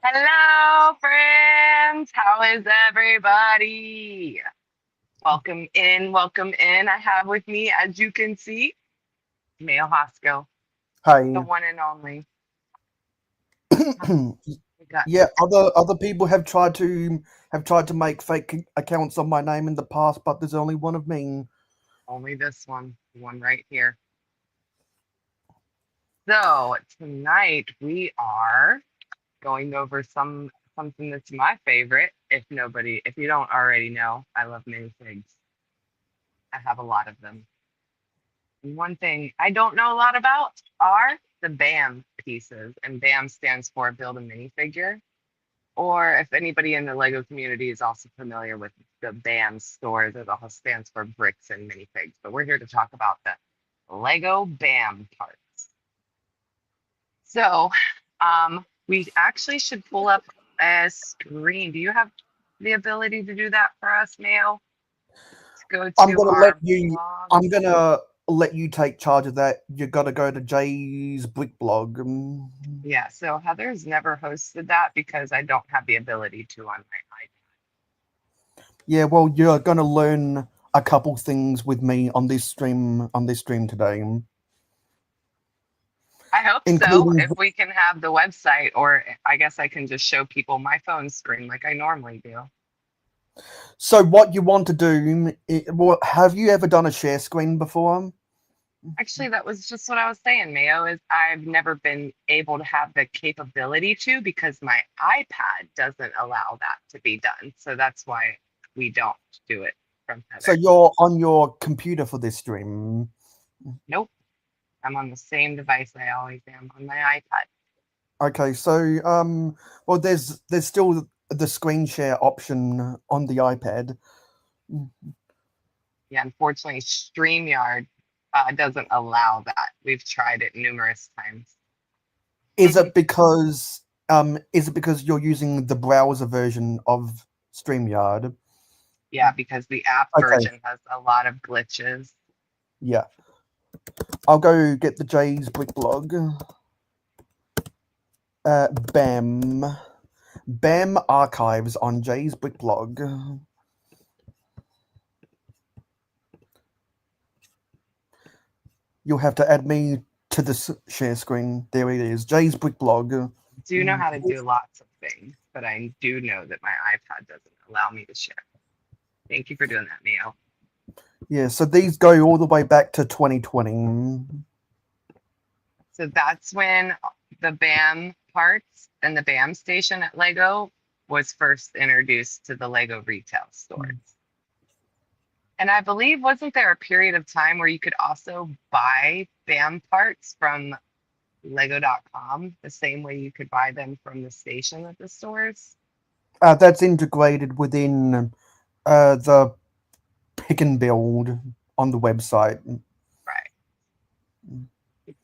Hello, friends. How is everybody? Welcome in, welcome in. I have with me, as you can see, Mayo Hosko, the Hi. one and only. We got Yeah, other people have tried to make fake accounts on my name in the past, but there's only one of me. only this one, the one right here. So tonight we are going over something that's my favorite. If you don't already know, I love minifigs. I have a lot of them. One thing I don't know a lot about are the BAM pieces, and BAM stands for Build a Minifigure. Or if anybody in the LEGO community is also familiar with the BAM stores, it also stands for bricks and minifigs. But we're here to talk about the LEGO BAM parts. So we actually should pull up a screen. Do you have the ability to do that for us, Mayo? To go I'm to gonna let our you. I'm blogs. gonna let you take charge of that. You gotta go to Jay's Brick blog. Yeah, so Heather's never hosted that because I don't have the ability to on my iPad. Yeah, well, you're gonna learn a couple things with me on this stream. On this stream today, I hope so. including. If we can have the website, or I guess I can just show people my phone screen like I normally do. So, what you want to do? Have you ever done a share screen before? Actually, that was just what I was saying, Mayo, is I've never been able to have the capability to because my iPad doesn't allow that to be done. So that's why we don't do it from So Heather. you're on your computer for this stream. Nope, I'm on the same device I always am on my iPad. Okay, so well, there's still the screen share option on the iPad. Yeah, unfortunately, StreamYard doesn't allow that. We've tried it numerous times. Is it because you're using the browser version of StreamYard? Yeah, because the app Okay, version has a lot of glitches. yeah. I'll go get the Jay's Brick blog. Bam. Bam archives on Jay's Brick blog. You'll have to add me to the share screen. There it is. Jay's Brick blog. Do know how to do lots of things, but I do know that my iPad doesn't allow me to share. Thank you for doing that, Neo. Yeah, so these go all the way back to 2020. So that's when the BAM parts and the BAM station at Lego was first introduced to the Lego retail stores. And I believe, wasn't there a period of time where you could also buy BAM parts from Lego.com the same way you could buy them from the station at the stores? That's integrated within the pick and build on the website. Right.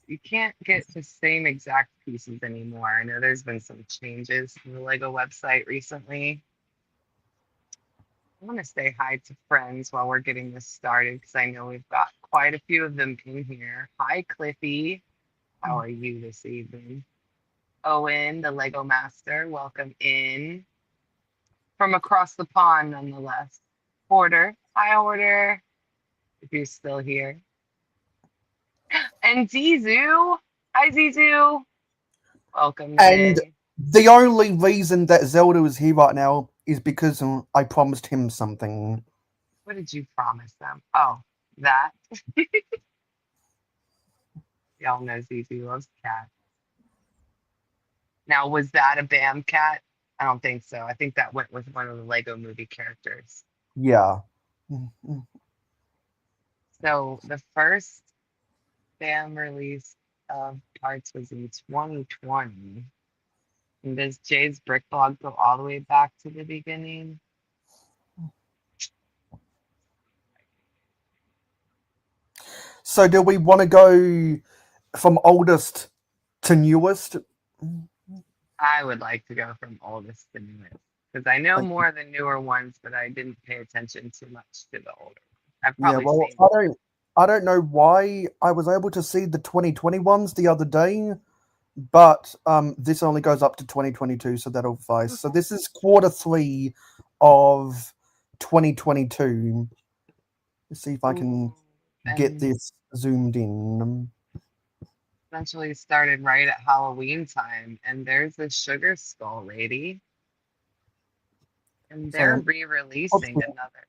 You can't get the same exact pieces anymore. I know there's been some changes to the Lego website recently. I want to say hi to friends while we're getting this started because I know we've got quite a few of them in here. Hi, Cliffy. How are you this evening? Owen, the Lego Master, welcome in from across the pond, nonetheless. Order, hi, Order, if you're still here. And Zizu, hi, Zizu, welcome And in. the only reason that Zelda is here right now is because I promised him something. What did you promise them? Oh, that. Y'all know Zizu loves cats. Now, was that a Bam cat? I don't think so. I think that went with one of the Lego movie characters. Yeah. So the first Bam release of parts was in 2020. And does Jay's Brick Blog go all the way back to the beginning? So do we want to go from oldest to newest? I would like to go from oldest to newest because I know Like, more of the newer ones, but I didn't pay attention too much to the older ones. I've yeah, probably well, seen. I don't know why I was able to see the 2020 ones the other day, but this only goes up to 2022, so that'll suffice. So Okay. this is quarter 3 of 2022. Let's see if I Ooh, can get and this zoomed in. essentially started right at Halloween time. And there's the Sugar Skull lady, and they're Sorry, oops, re-releasing another.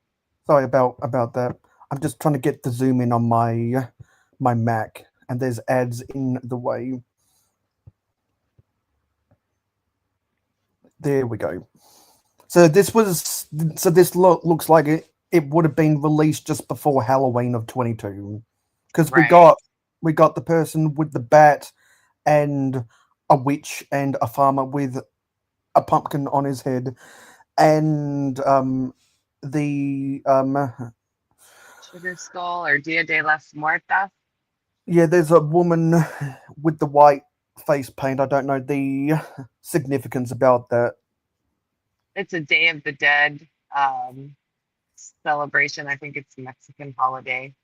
sorry about that. I'm just trying to get the zoom in on my Mac, and there's ads in the way. There we go. So this was so this looks like it would have been released just before Halloween of 22, because Right. we got the person with the bat and a witch and a farmer with a pumpkin on his head, and the Sugar Skull or Dia de las Muertas. yeah, there's a woman with the white face paint. I don't know the significance about that. It's a Day of the Dead um, celebration. I think it's a Mexican holiday.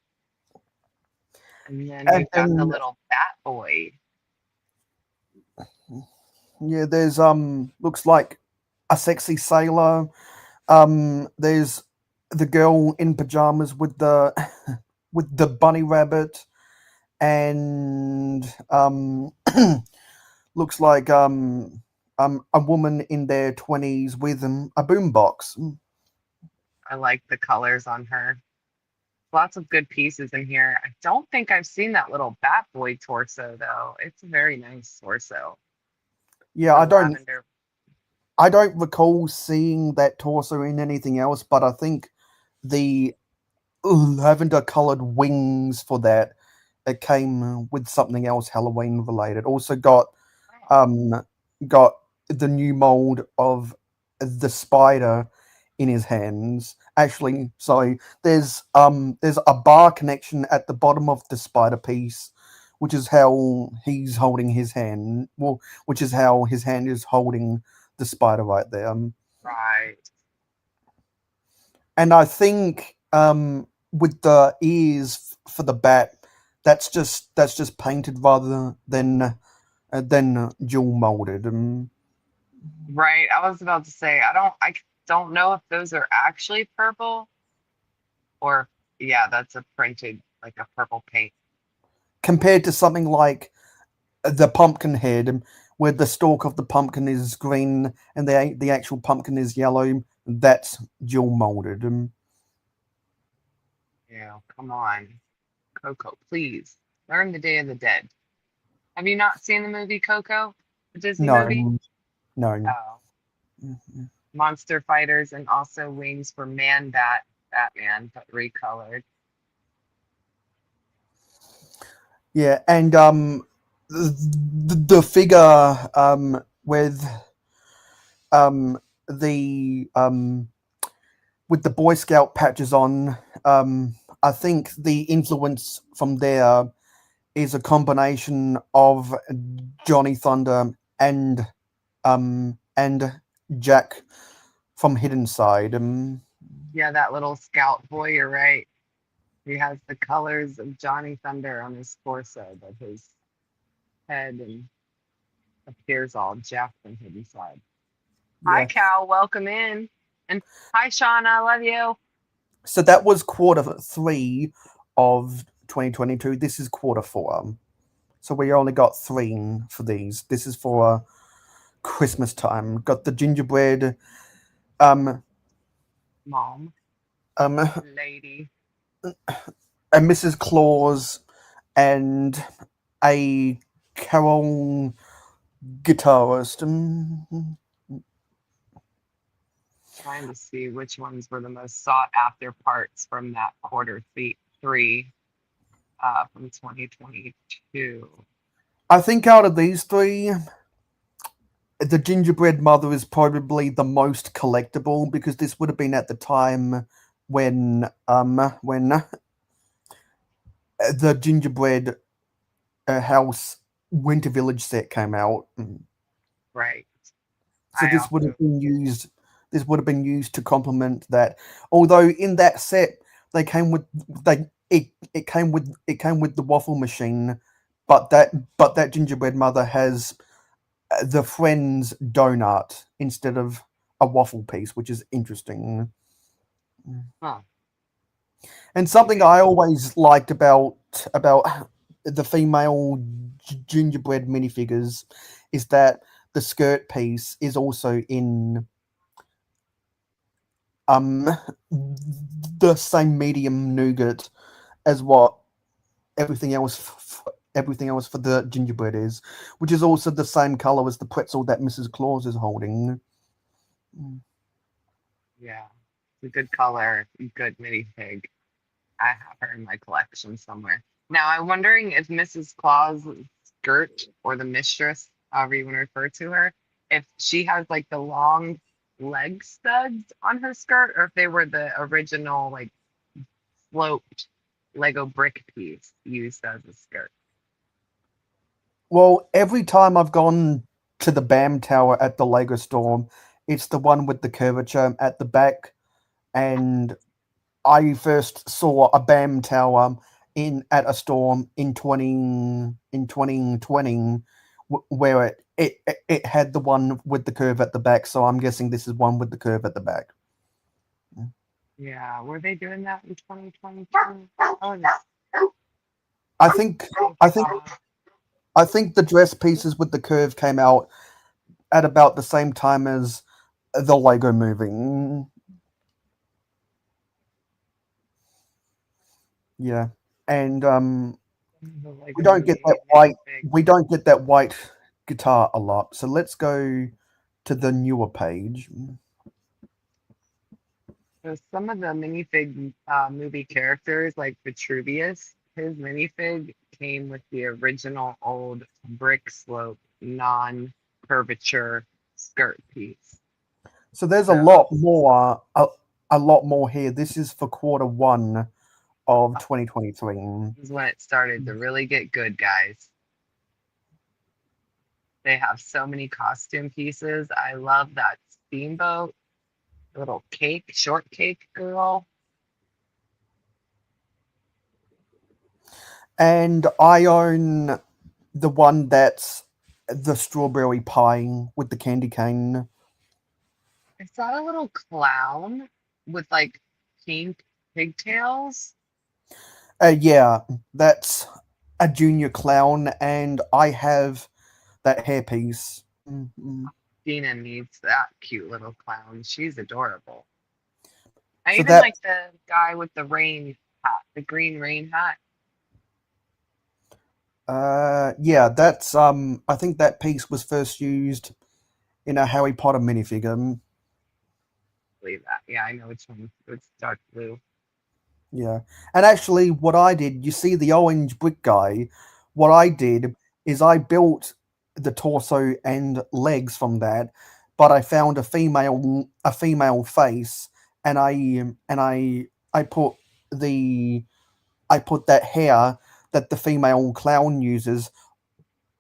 And then And we've got the then little Bat Boy. yeah, there's looks like a sexy sailor. There's the girl in pajamas with the with the bunny rabbit, and looks like a woman in their 20s with a boombox. I like the colors on her. Lots of good pieces in here. I don't think I've seen that little Bat Boy torso though. It's a very nice torso. Yeah, The lavender. I don't recall seeing that torso in anything else, but I think the lavender colored wings for that it came with something else Halloween related. Also Oh, um got the new mold of the spider in his hands. Actually, sorry, there's a bar connection at the bottom of the spider piece, which is how he's holding his hand. Well, which is how his hand is holding the spider right there. right. And I think with the ears for the bat, that's just painted rather than dual molded. Right. I was about to say I don't know if those are actually purple or yeah, that's a printed like a purple paint. Compared to something like the pumpkin head, where the stalk of the pumpkin is green and the actual pumpkin is yellow, that's dual molded. Yeah, come on. Coco, please. Learn the Day of the Dead. Have you not seen the movie Coco? The Disney movie? No, no. Oh. Monster Fighters and also Wings for Man Bat Batman, but recolored. Yeah, and the figure with um the with the Boy Scout patches on, I think the influence from there is a combination of Johnny Thunder and Jack from Hidden Side. Yeah, that little scout boy, you're right. He has the colors of Johnny Thunder on his torso, but his head and appears all jacked and hidden side. Hi, Yeah. Cal. Welcome in. And hi, Sean. I love you. So that was quarter 3 of 2022. This is quarter 4. So we only got 3 for these. This is for Christmas time. Got the gingerbread, um, Mom, um, lady. a Mrs. Claus, and a Carol guitarist. Trying to see which ones were the most sought after parts from that quarter three from 2022. I think out of these 3, the gingerbread mother is probably the most collectible because this would have been at the time when the gingerbread house Winter Village set came out. Right. So I this would have also, been used. This would have been used to complement that. Although in that set they came with it came with the waffle machine, but that gingerbread mother has the friend's donut instead of a waffle piece, which is interesting. Huh. And Maybe. something I always liked about the female gingerbread minifigures is that the skirt piece is also in um the same medium nougat as what everything else everything else for the gingerbread is, which is also the same color as the pretzel that Mrs. Claus is holding. Yeah. It's a good color, good minifig. I have her in my collection somewhere. Now I'm wondering if Mrs. Claus' skirt or the mistress, however you want to refer to her, if she has like the long leg studs on her skirt or if they were the original like sloped Lego brick piece used as a skirt. Well, every time I've gone to the BAM tower at the Lego store, it's the one with the curvature at the back, and I first saw a BAM tower in at a store in 2020 where it had the one with the curve at the back, so I'm guessing this is one with the curve at the back. Yeah, were they doing that in 2022? Oh, no. I think Oh, I think God. I think the dress pieces with the curve came out at about the same time as the Lego movie. Yeah, and The we Lego don't get that movie white. minifig. We don't get that white guitar a lot. So let's go to the newer page. So some of the minifig movie characters, like Vitruvius, his minifig came with the original old brick slope, non-curvature skirt piece. So there's So a lot more here. This is for quarter 1 of 2023. this is when it started to really get good, guys. They have so many costume pieces. I love that steamboat, little cake, shortcake girl. And I own the one that's the strawberry pie with the candy cane. I saw a little clown with like pink pigtails. Yeah, that's a junior clown, and I have that hairpiece. Dina needs that cute little clown. She's adorable. I So even that like the guy with the rain hat, the green rain hat. yeah, that's I think that piece was first used in a Harry Potter minifigure. Believe that. Yeah, I know which one. It's dark blue. Yeah. And actually what I did, you see the orange brick guy, what I did is I built the torso and legs from that, but I found a female face and I put the I put that hair that the female clown uses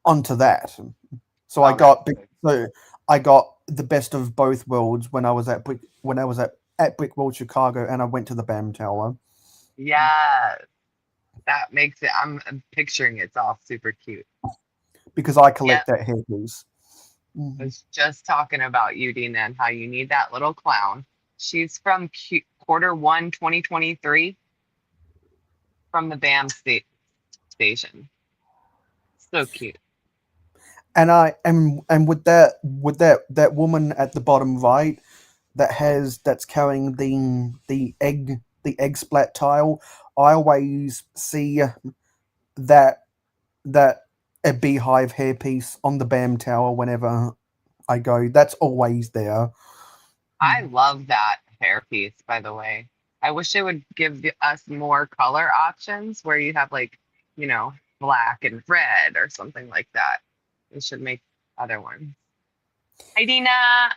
onto that. So Oh, that's so so I got the best of both worlds when I was at Brick World Chicago and I went to the BAM Tower yeah. That makes it. I'm picturing it's all super cute. because I Yep. collect that hairpiece. I Mhm. was just talking about you, Dina, and how you need that little clown. She's from quarter 1, 2023, from the BAM station. So cute. And with that woman at the bottom right that's carrying the egg splat tile, I always see that that a beehive hairpiece on the BAM tower whenever I go. That's always there. I love that hairpiece, by the way. I wish it would give us more color options where you have like, black and red or something like that. They should make other ones. Hi, Dina.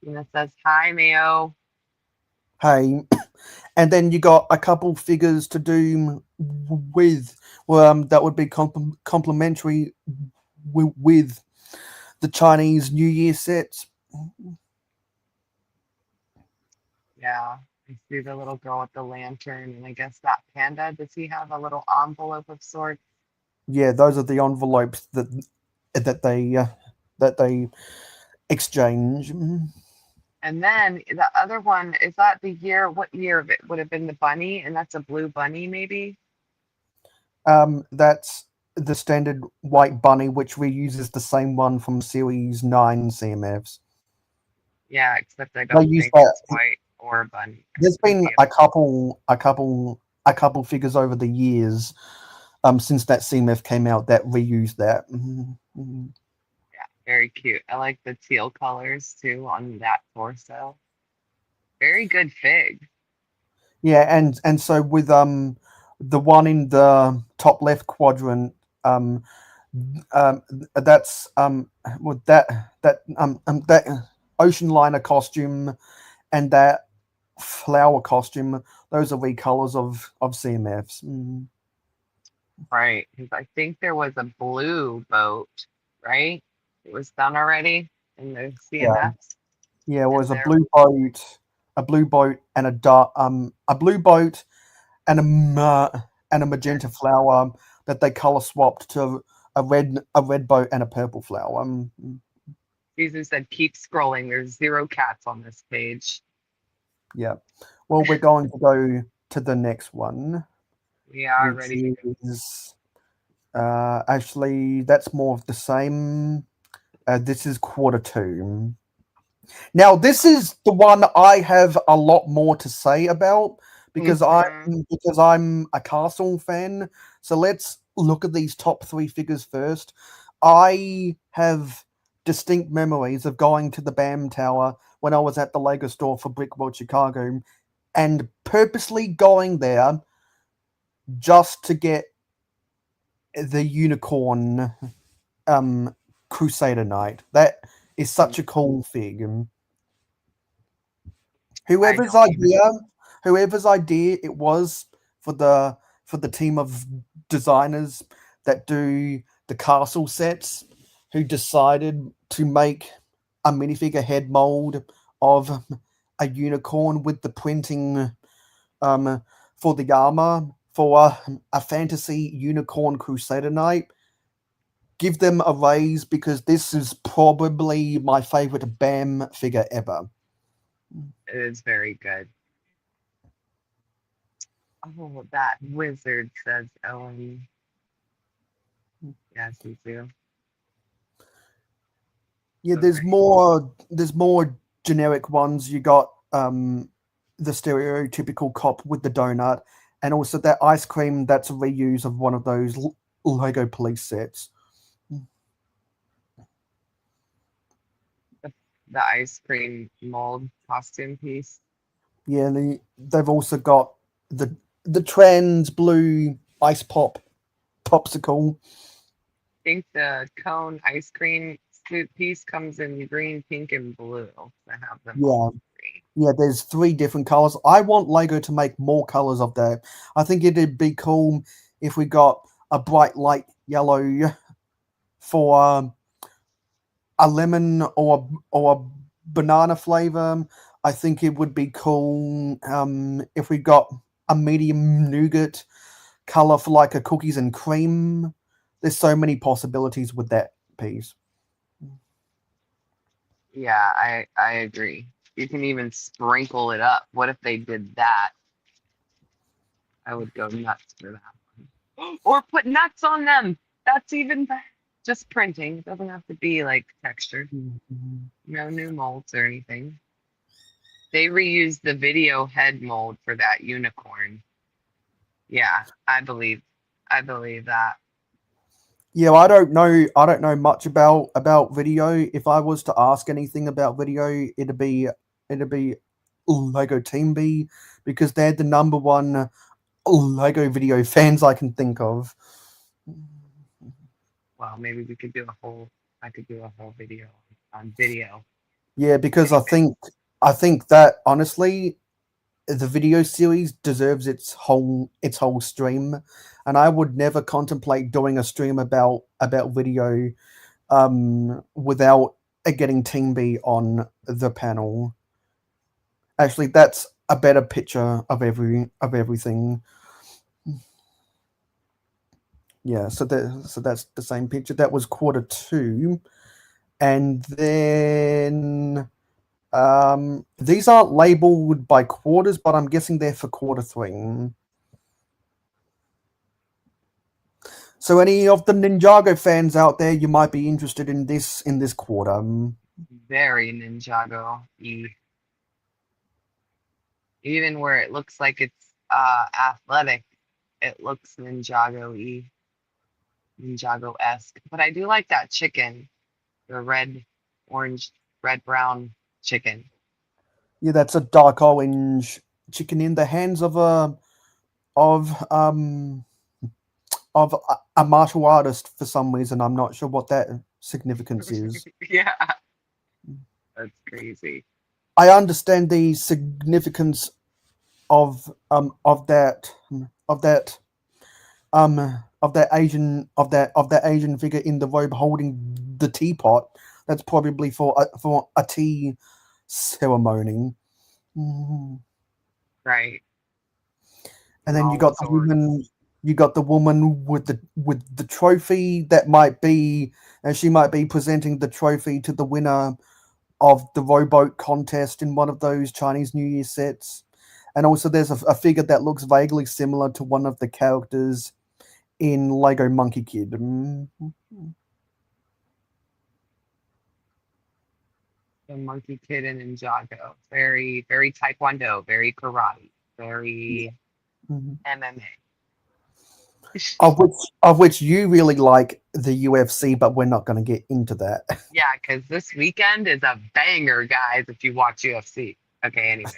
Dina says, hi, Mayo. Hey, and then you got a couple figures to do with that would be complementary with the Chinese New Year sets. Yeah. I see the little girl with the lantern, and I guess that panda, does he have a little envelope of sorts? Yeah, those are the envelopes that they uh, that they exchange. And then the other one, is that the year, what year of it would have been the bunny? And that's a blue bunny, maybe? That's the standard white bunny, which reuses the same one from Series 9 CMFs. Yeah, except I They don't use think that. it's white or bunny. It There's could been be a a couple figures over the years, since that CMF came out that reused that. yeah, very cute. I like the teal colors too on that torso. Very good fig. Yeah, and so with the one in the top left quadrant, um um that's with that ocean liner costume and that flower costume, those are recolors of CMFs. Right. Because I think there was a blue boat, right? It was done already in the Yeah, CMFs. yeah, it was And a there, blue boat and a blue boat and and a there, magenta flower that they color swapped to a red boat and a purple flower. Susan said, keep scrolling. There's zero cats on this page. Yeah. Well, we're going to go to the next one, We are which ready to go. is actually that's more of the same. This is quarter two. Now, this is the one I have a lot more to say about because I'm Hmm. because I'm a Castle fan. So let's look at these top three figures first. I have distinct memories of going to the BAM Tower when I was at the Lego store for Brickworld Chicago and purposely going there just to get the unicorn Crusader Knight. That is such a cool fig. I Whoever's don't even. idea, whoever's idea it was for the team of designers that do the castle sets, who decided to make a minifigure head mold of a unicorn with the printing um for the armor for a fantasy unicorn crusader knight. Give them a raise because this is probably my favorite BAM figure ever. It is very good. Oh, that wizard, says Ellen. Yes, you do. Yeah, So there's very. more generic ones. You got the stereotypical cop with the donut, and also that ice cream that's a reuse of one of those Lego police sets. The, the ice cream mold costume piece. Yeah, they've also got the trans blue ice pop popsicle. I think the cone ice cream suit piece comes in green, pink, and blue. I have them all Yeah, three. yeah. There's three different colors. I want Lego to make more colors of that. I think it'd be cool if we got a bright light yellow for a lemon or a banana flavor. I think it would be cool if we got a medium nougat color for like a cookies and cream. There's so many possibilities with that piece. Yeah, I agree. You can even sprinkle it up. What if they did that? I would go nuts for that one. Or put nuts on them. That's even better. Just printing. It doesn't have to be like textured. Mhm. No new molds or anything. They reused the video head mold for that unicorn. Yeah, I believe that. Yeah, I don't know much about video. If I was to ask anything about video, it'd be Lego Team B because they're the number one Lego video fans I can think of. Well, maybe we could do a whole I could do a whole video on video. Yeah, because I Anyway, think I think that honestly the video series deserves its whole stream, and I would never contemplate doing a stream about video without getting Team B on the panel. Actually, a better picture of everything. Yeah, so that's the same picture. That was quarter two, and then these aren't labeled by quarters, but I'm guessing they're for quarter three. So any of the Ninjago fans out there, you might be interested in this quarter. Very Ninjago y. Even where it looks like it's athletic, it looks Ninjago y, Ninjago-esque. But I do like that chicken, the red, orange, red brown chicken. Yeah, that's a dark orange chicken in the hands of um of a martial artist for some reason. I'm not sure what that significance is. Yeah, that's crazy. I understand the significance of that of that of that Asian figure in the robe holding the teapot. That's probably for a tea ceremony. Mhm. Right. And And then all the swords. you got the woman with the trophy that might be, and she might be presenting the trophy to the winner of the rowboat contest in one of those Chinese New Year sets. And also, there's a figure that looks vaguely similar to one of the characters in Lego Monkey Kid. The Monkey Kid and Ninjago. Very, very Taekwondo, very karate, Yeah. very Mhm. MMA. Of which you really like the UFC, but we're not going to get into that. Yeah, because this weekend is a banger, guys, if you watch UFC. Okay, anyway.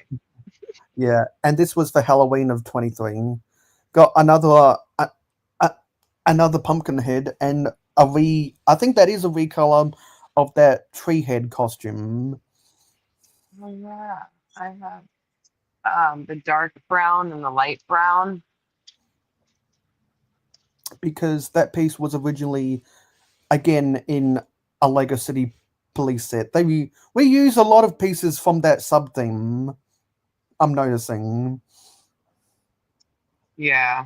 Yeah, and this was for Halloween of 23. Got a, another pumpkin head and I think that is a recolor of that tree head costume Oh, yeah. I have the dark brown and the light brown. because that piece was originally again in a Lego City Police set. They reuse a lot of pieces from that sub theme. I'm noticing. Yeah.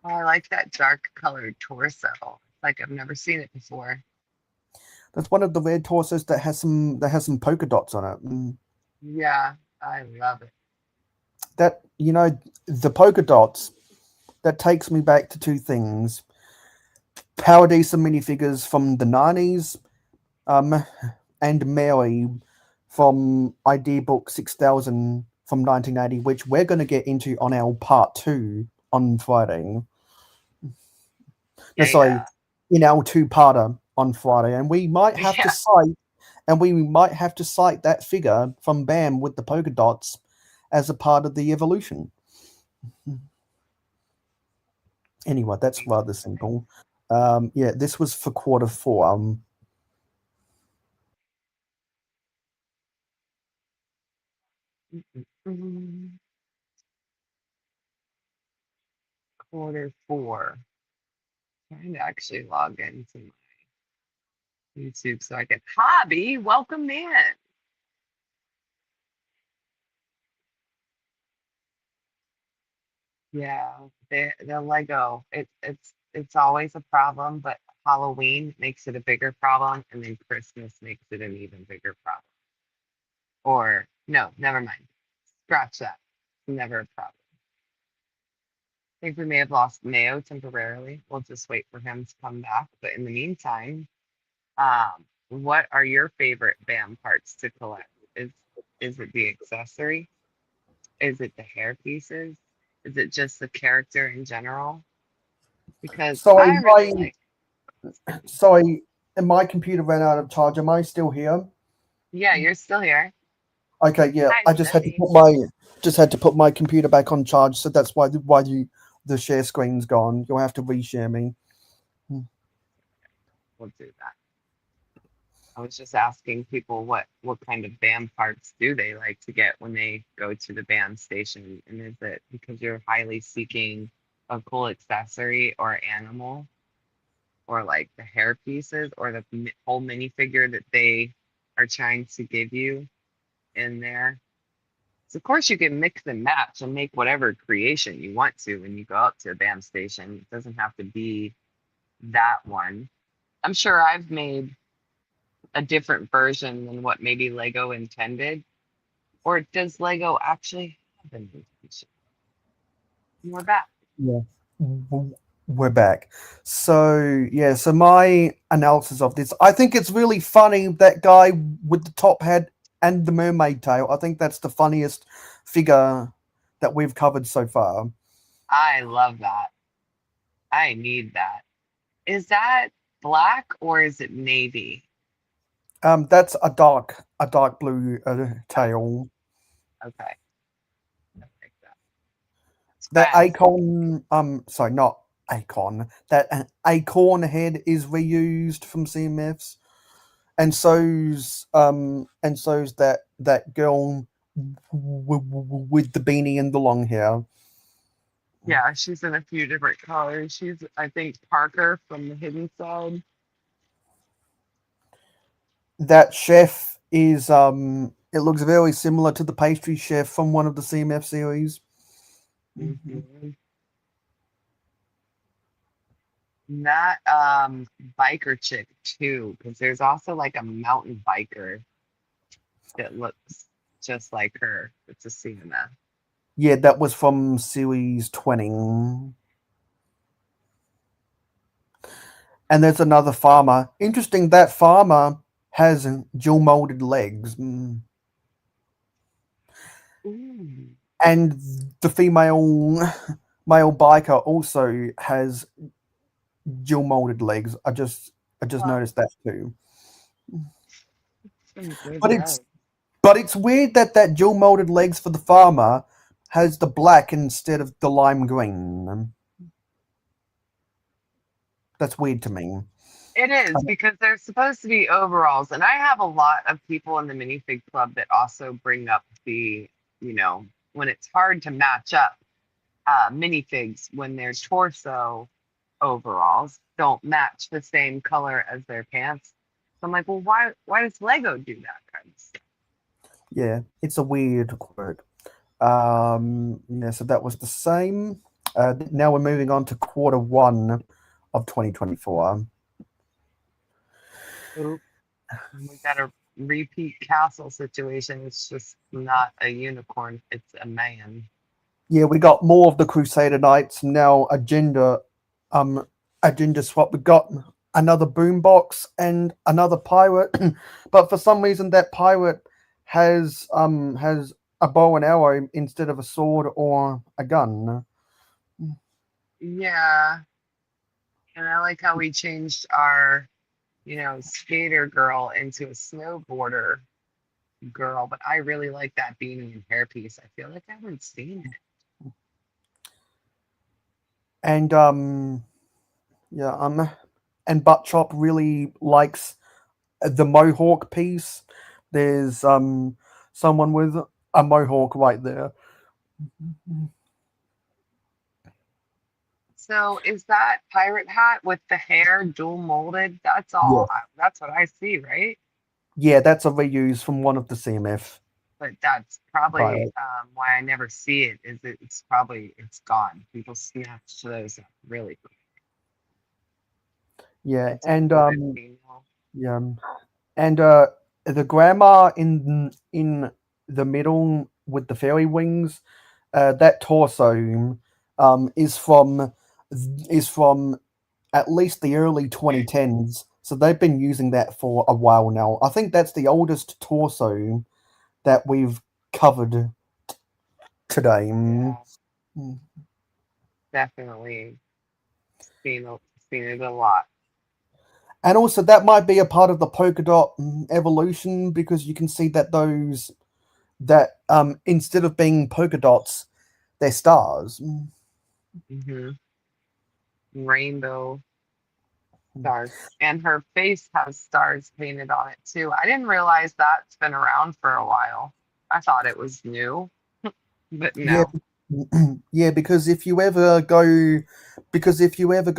Oh, I like that dark colored torso. It's like I've never seen it before. That's one of the rare torsos that has some polka dots on it. Yeah, I love it. That the polka dots, that takes me back to two things: Power Diesel minifigures from the 90s, um, and Mary from Idea Book 6000 from 1980, which we're going to get into on our part two on Friday. No, Yeah, yeah. sorry, in our two-parter on Friday, and Yeah. we might have to cite that figure from Bam with the polka dots as a part of the evolution. Anyway, that's rather simple. Yeah, this was for quarter four. Mm, quarter four. Trying to actually log into my YouTube so I can. Hobby, welcome in. Yeah, the Lego. It's always a problem, but Halloween makes it a bigger problem, and then Christmas makes it an even bigger problem. Or no, never mind. Scratch that. Never a problem. I think we may have lost Mayo temporarily. We'll just wait for him to come back. But in the meantime, what are your favorite BAM parts to collect? Is it the accessory? Is it the hair pieces? Is it just the character in general? Because Sorry, I really like. sorry, my computer ran out of charge. Am I still here? Yeah, you're still here. Okay, yeah. Hi, I Cindy. just had to put my computer back on charge, so that's why the share screen's gone. You'll have to reshare me. Hmm. We'll do that. I was just asking people what kind of band parts do they like to get when they go to the band station, and is it because you're highly seeking a cool accessory or animal, or like the hair pieces, or the whole minifigure that they are trying to give you in there? So of course you can mix and match and make whatever creation you want to when you go out to a BAM station. It doesn't have to be that one. I'm sure I've made a different version than what maybe Lego intended. Or does Lego actually have an intention? And we're back. Yeah. We're back. So yeah, so my analysis of this, I think it's really funny that guy with the top hat and the mermaid tail. I think that's the funniest figure that we've covered so far. I love that. I need that. Is that black or is it navy? That's a dark blue tail. Okay. I like that. It's That fast. acorn, sorry, not acorn. That acorn head is reused from CMFs, and so's that girl with the beanie and the long hair. Yeah, she's in a few different colors. She's, I think, Parker from the Hidden Side. That chef is it looks very similar to the pastry chef from one of the CMF series. Mm-hmm. That biker chick too, because there's also like a mountain biker that looks just like her. It's a Sienna. Yeah, that was from series 20. And there's another farmer. Interesting, that farmer has dual molded legs. Ooh. And the female male biker also has dual molded legs. I just Wow, noticed that too. some good But leg. it's weird that that dual molded legs for the farmer has the black instead of the lime green. That's weird to me. It is because they're supposed to be overalls, and I have a lot of people in the minifig club that also bring up the, you know, when it's hard to match up minifigs when their torso overalls don't match the same color as their pants. So I'm like, well, why does Lego do that kind of stuff? Yeah, it's a weird quirk. Yeah, so that was the same. Now we're moving on to quarter one of 2024. Oop, we got a repeat castle situation. It's just not a unicorn, it's a man. Yeah, we got more of the Crusader Knights now. Um, agenda swap. We got another boombox and another pirate, but for some reason that pirate has a bow and arrow instead of a sword or a gun. Yeah, and I like how we changed our, skater girl into a snowboarder girl, but I really like that beanie and hairpiece. I feel like I haven't seen it. And yeah, and Butt Chop really likes the mohawk piece. There's someone with a mohawk right there. So is that pirate hat with the hair dual molded? That's Yeah, all. That's what I see, right? yeah, that's a reuse from one of the CMF But that's probably pirates. why I never see it. Is it's probably it's gone. People snatch those up really quick. Yeah, It's and molded female. yeah, and the grandma in the middle with the fairy wings, that torso is from at least the early 2010s. So they've been using that for a while now. I think that's the oldest torso that we've covered today. Yeah, definitely seen it, seen it a lot. And also, that might be a part of the polka dot evolution because you can see that those that instead of being polka dots, they're stars. Hmm. Rainbow stars, and her face has stars painted on it too. I didn't realize that's been around for a while. I thought it was new, but Yeah, no. yeah. Because if you ever go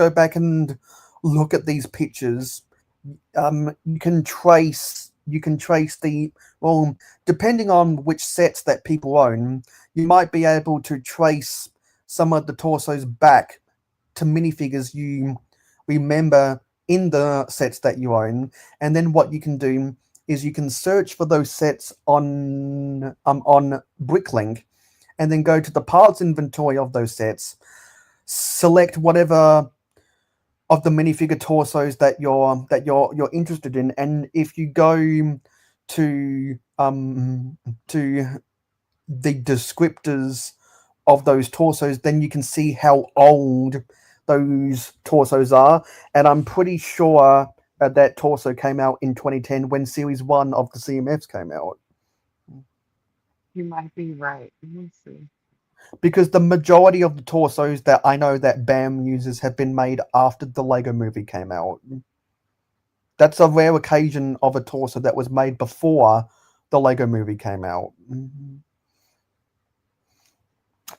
back and look at these pictures, you can trace. you can trace the well, depending on which sets that people own, you might be able to trace some of the torsos back to minifigures you remember in the sets that you own, and then what you can do is you can search for those sets on Bricklink, and then go to the parts inventory of those sets, select whatever of the minifigure torsos that you're interested in, and if you go to the descriptors of those torsos, then you can see how old those torsos are. And I'm pretty sure that torso came out in 2010 when Series 1 of the CMFs came out. You might be right. Let me see. Because the majority of the torsos that I know that BAM uses have been made after the Lego movie came out. That's a rare occasion of a torso that was made before the Lego movie came out.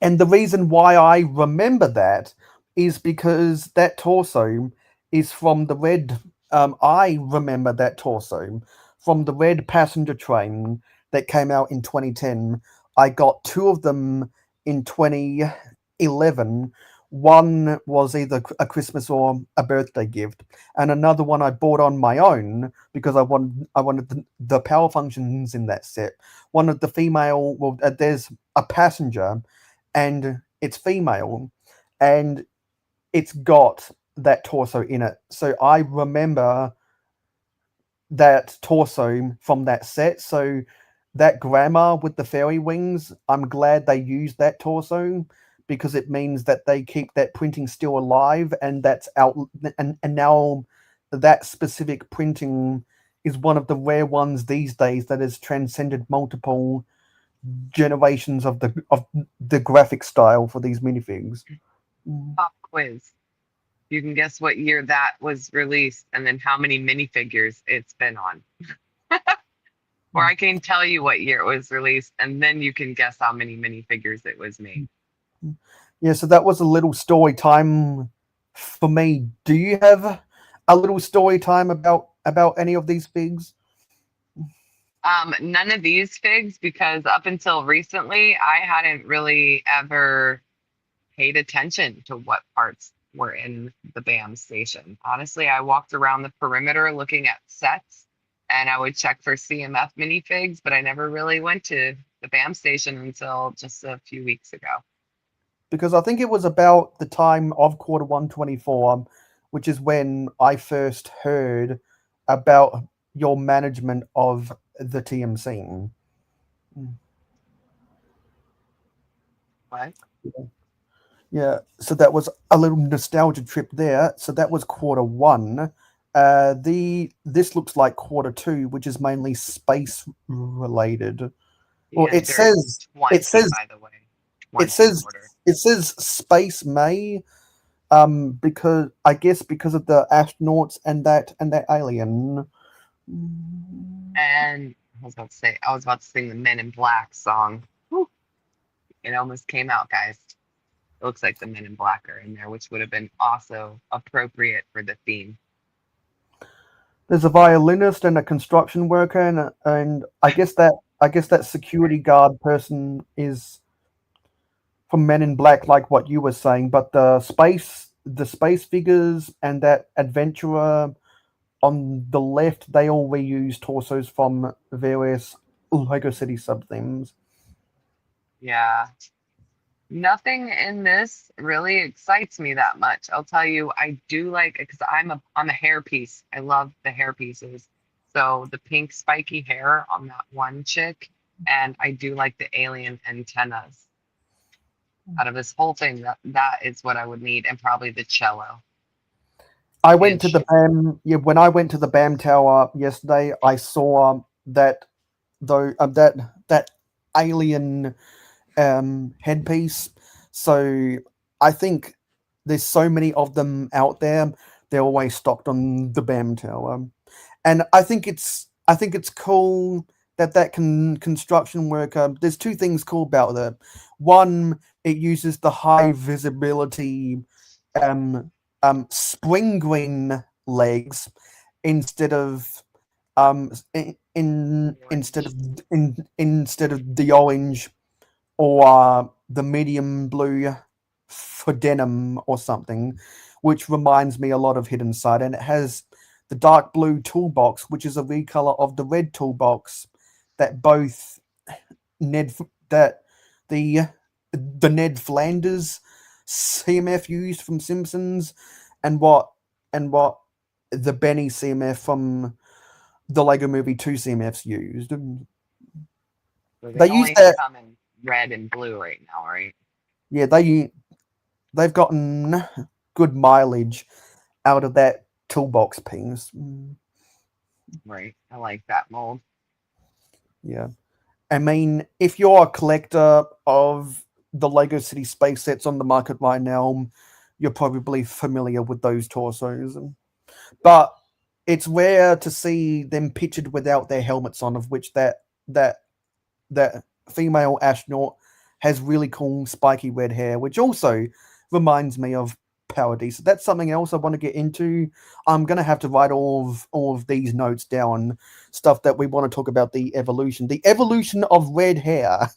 And the reason why I remember that is because that torso is from the red. I remember that torso from the red passenger train that came out in 2010. I got two of them in 2011. One was either a Christmas or a birthday gift, and another one I bought on my own because I wanted the power functions in that set. One of the female, well, there's a passenger and it's female and it's got that torso in it. So I remember that torso from that set. So that grandma with the fairy wings, I'm glad they used that torso because it means that they keep that printing still alive and that's out and now that specific printing is one of the rare ones these days that has transcended multiple generations of the graphic style for these minifigs. Pop quiz. You can guess what year that was released and then how many minifigures it's been on. Or I can tell you what year it was released and then you can guess how many minifigures it was made. Yeah, so that was a little story time for me. Do you have a little story time about any of these figs? None of these figs because up until recently, I hadn't really ever paid attention to what parts were in the BAM station. Honestly, I walked around the perimeter looking at sets and I would check for CMF minifigs, but I never really went to the BAM station until just a few weeks ago. Because I think it was about the time of Quarter 1 24, which is when I first heard about your management of the TMC. What? Yeah, so that was a little nostalgia trip there. So that was Quarter 1. The this looks like Quarter 2, which is mainly space related. Well, And there's it 20, says by the way, it 20 says order. it says Space May, because I guess because of the astronauts and that alien. And I was about to sing the Men in Black song. Whew, it almost came out, guys. It looks like the Men in Black are in there, which would have been also appropriate for the theme. There's a violinist and a construction worker, and I guess that security guard person is from Men in Black, like what you were saying. But the space figures and that adventurer on the left, they all reuse torsos from various Lego City sub themes. Yeah. Nothing in this really excites me that much. I'll tell you, I do like because I'm a hair piece. I love the hair pieces. So the pink spiky hair on that one chick, and I do like the alien antennas. Out of this whole thing, that is what I would need, and probably the cello. I went And to the BAM. Yeah, when I went to the BAM Tower yesterday, I saw that though that alien headpiece. So I think there's so many of them out there. They're always stocked on the BAM Tower, and I think it's cool that construction work. There's two things cool about that. One, it uses the high visibility um spring green legs instead of Instead of Orange. instead of the orange or the medium blue for denim or something, which reminds me a lot of Hidden Side, and it has the dark blue toolbox, which is a recolor of the red toolbox that both Ned that the Ned Flanders CMF used from Simpsons, and what the Benny CMF from the Lego Movie 2 CMFs used. So they They used only that. come in red and blue right now, right? Yeah, they've gotten good mileage out of that toolbox pings. Right. I like that mold. Yeah. I mean, if you're a collector of the Lego City space sets on the market right now, you're probably familiar with those torsos. But it's rare to see them pictured without their helmets on, of which that that female astronaut has really cool spiky red hair, which also reminds me of Parody. So that's something else I want to get into. I'm gonna have to write all of these notes down, stuff that we want to talk about the evolution of red hair,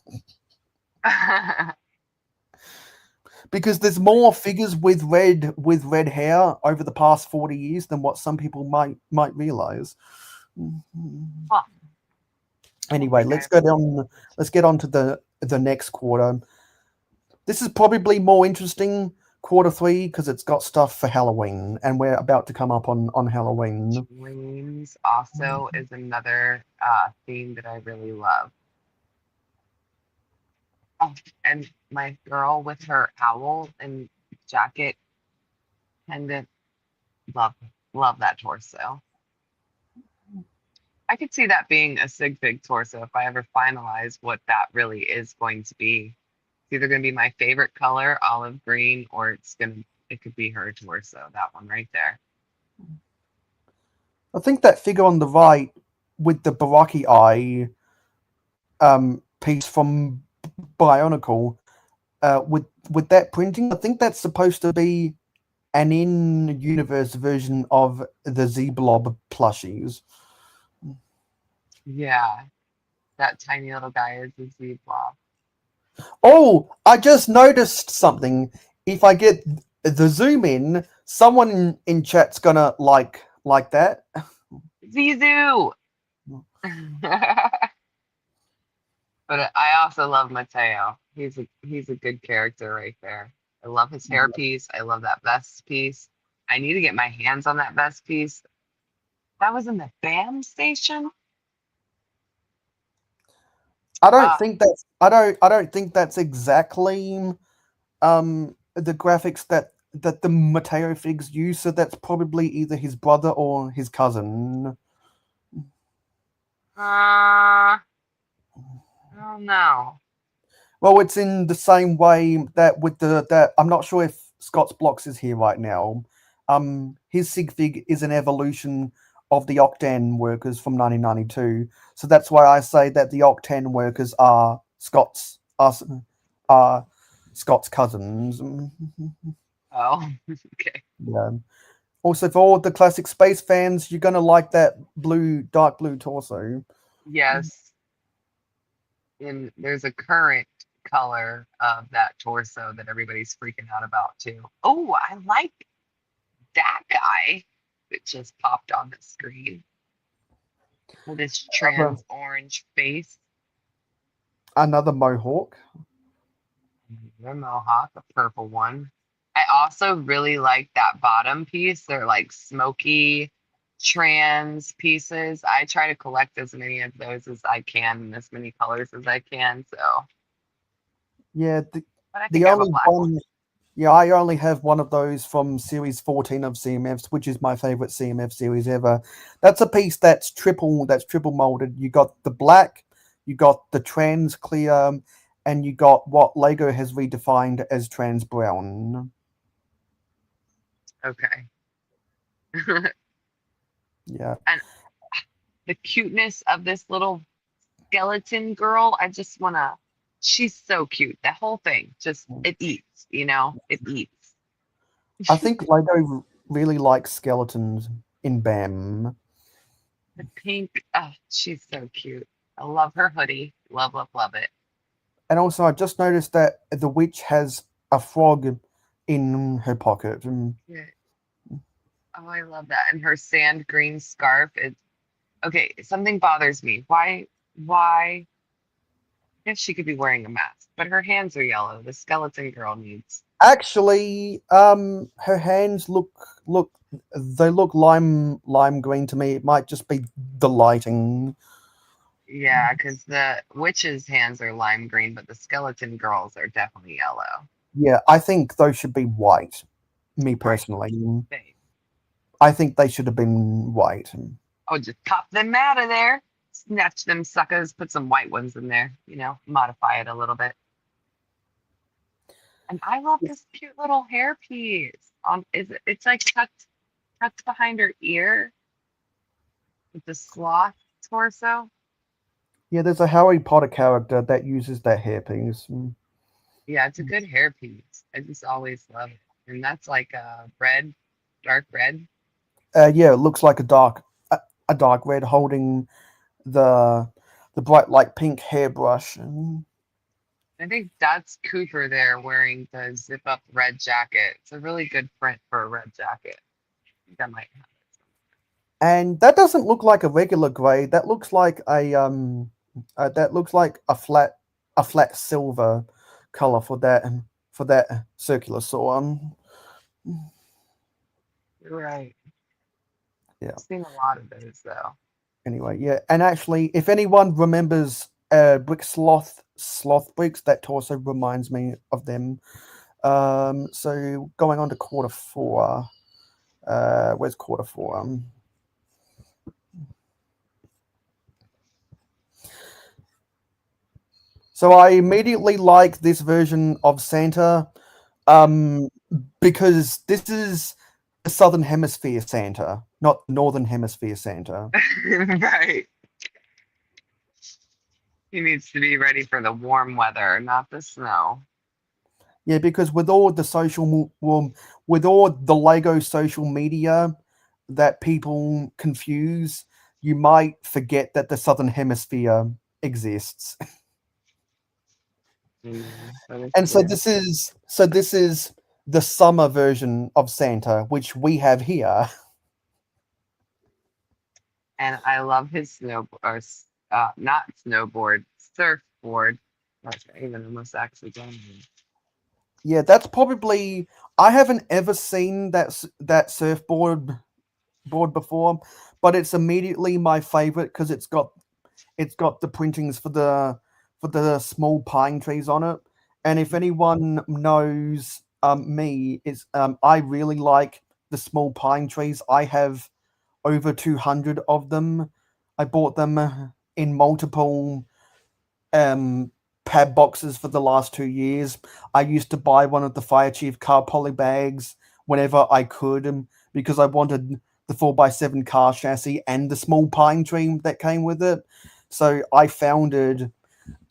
because there's more figures with red hair over the past 40 years than what some people might realize. Huh. I don't Anyway, think I ever. let's get on to the next quarter. This is probably more interesting, quarter three, because it's got stuff for Halloween, and we're about to come up on Halloween. Dreams also is another theme that I really love. Oh, and my girl with her owl and jacket pendant, love love that torso. I could see that being a sig fig torso if I ever finalize what that really is going to be. It's either going to be my favorite color, olive green, or it could be her torso. That one right there. I think that figure on the right with the Baraki eye piece from Bionicle, with that printing, I think that's supposed to be an in-universe version of the Z-Blob plushies. Yeah, that tiny little guy is a Z blob. Oh, I just noticed something. If I get the zoom in, someone in chat's gonna like that. Zizu. But I also love Mateo. He's a good character right there. I love his hair piece. I love that vest piece. I need to get my hands on that vest piece. That was in the BAM station. Uh, I don't think that's exactly the graphics that the Mateo figs use. So that's probably either his brother or his cousin. I don't know. Well, it's in the same way that with the that I'm not sure if Scott's Blocks is here right now. His sig fig is an evolution of the Octan workers from 1992. So that's why I say that the Octan workers are Scott's cousins. Oh, okay. Yeah. Also, for all the classic space fans, you're gonna like that dark blue torso. Yes. And there's a current color of that torso that everybody's freaking out about too. Oh, I like that guy that just popped on the screen with his Another, trans orange face. another mohawk. The mohawk, a purple one. I also really like that bottom piece. They're like smoky trans pieces. I try to collect as many of those as I can in as many colors as I can. So, Yeah, but I think the I have a only black one. one. Yeah, I only have one of those from series 14 of CMFs, which is my favorite CMF series ever. That's a piece that's triple molded. You got the black, you got the trans clear, and you got what Lego has redefined as trans brown. Okay. Yeah. And the cuteness of this little skeleton girl, I just wanna. She's so cute. That whole thing, just it eats. It eats. I think Lego really likes skeletons in BAM. The pink. Oh, she's so cute. I love her hoodie. Love, love, love it. And also, I just noticed that the witch has a frog in her pocket. Yeah. Oh, I love that. And her sand green scarf is okay. Something bothers me. Why? I guess she could be wearing a mask, but her hands are yellow. The skeleton girl needs. Actually, her hands look they look lime green to me. It might just be the lighting. Yeah, because the witch's hands are lime green, but the skeleton girls are definitely yellow. Yeah, I think those should be white. Me Right. personally, Same. I think they should have been white. Oh, just pop them out of there. Snatch them suckers. Put some white ones in there. Modify it a little bit. And I love this cute little hairpiece. It's like tucked behind her ear with the sloth torso. Yeah, there's a Harry Potter character that uses that hairpiece. Yeah, it's a good hairpiece. I just always love it. And that's like red, dark red. Yeah, it looks like a dark red holding the the bright light pink hairbrush. I think that's Cooper there wearing the zip up red jacket. It's a really good print for a red jacket. I think I might have And that doesn't look like a regular grey. That looks like a flat silver color for that circular saw. it. You're right. Yeah. I've seen a lot of those though. Anyway, yeah. And actually, if anyone remembers brick sloth bricks, that torso reminds me of them. So going on to quarter four. Where's quarter four? So I immediately like this version of Santa, um, because this is the Southern Hemisphere Santa, not the Northern Hemisphere Santa. Right. He needs to be ready for the warm weather, not the snow. Yeah, because with all the Lego social media that people confuse, you might forget that the Southern Hemisphere exists. That is And true. so this is the summer version of Santa, which we have here. And I love his not snowboard, surfboard. That's even almost actually done. Yeah, that's probably I haven't ever seen that surfboard board before, but it's immediately my favorite because it's got the printings for the small pine trees on it. And if anyone knows me, it's I really like the small pine trees. I have over 200 of them. I bought them in multiple um pad boxes for the last 2 years. I used to buy one of the Fire Chief car poly bags whenever I could, because I wanted the 4x7 car chassis and the small pine tree that came with it. So I founded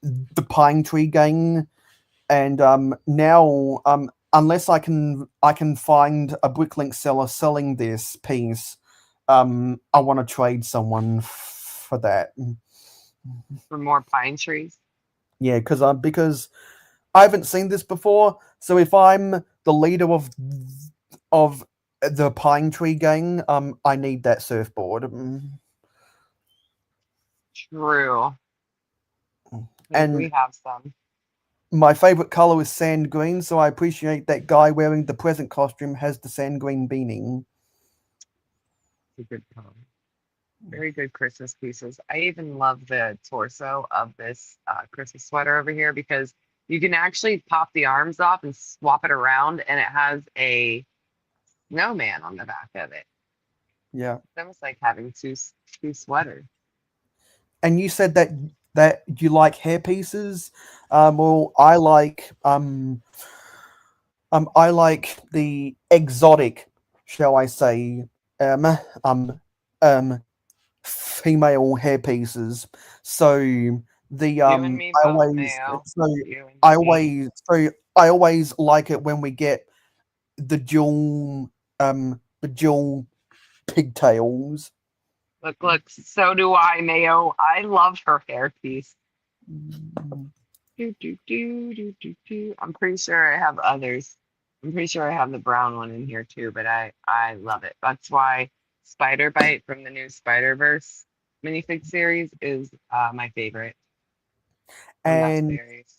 the Pine Tree Gang, and now unless I can find a bricklink seller selling this piece, I want to trade someone for that. For more pine trees. Yeah, because I haven't seen this before. So if I'm the leader of the Pine Tree Gang, I need that surfboard. True. I think And we have some. my favorite color is sand green, so I appreciate that guy wearing the present costume has the sand green beanie. It's a good color. Very good Christmas pieces. I even love the torso of this Christmas sweater over here because you can actually pop the arms off and swap it around, and it has a snowman on the back of it. Yeah. It's almost like having two sweaters. And you said that you like hair pieces. Well, I like the exotic, shall I say, um, um, um, female hair pieces. So the You and me both, Mayo. You and me. I always like it when we get the dual pigtails. Look, look. So do I, Mayo. I love her hairpiece. Do, do, do, do, do, do. I'm pretty sure I have others. I'm pretty sure I have the brown one in here too, but I love it. That's why Spider Bite from the new Spider-Verse minifig series is my favorite from that And series.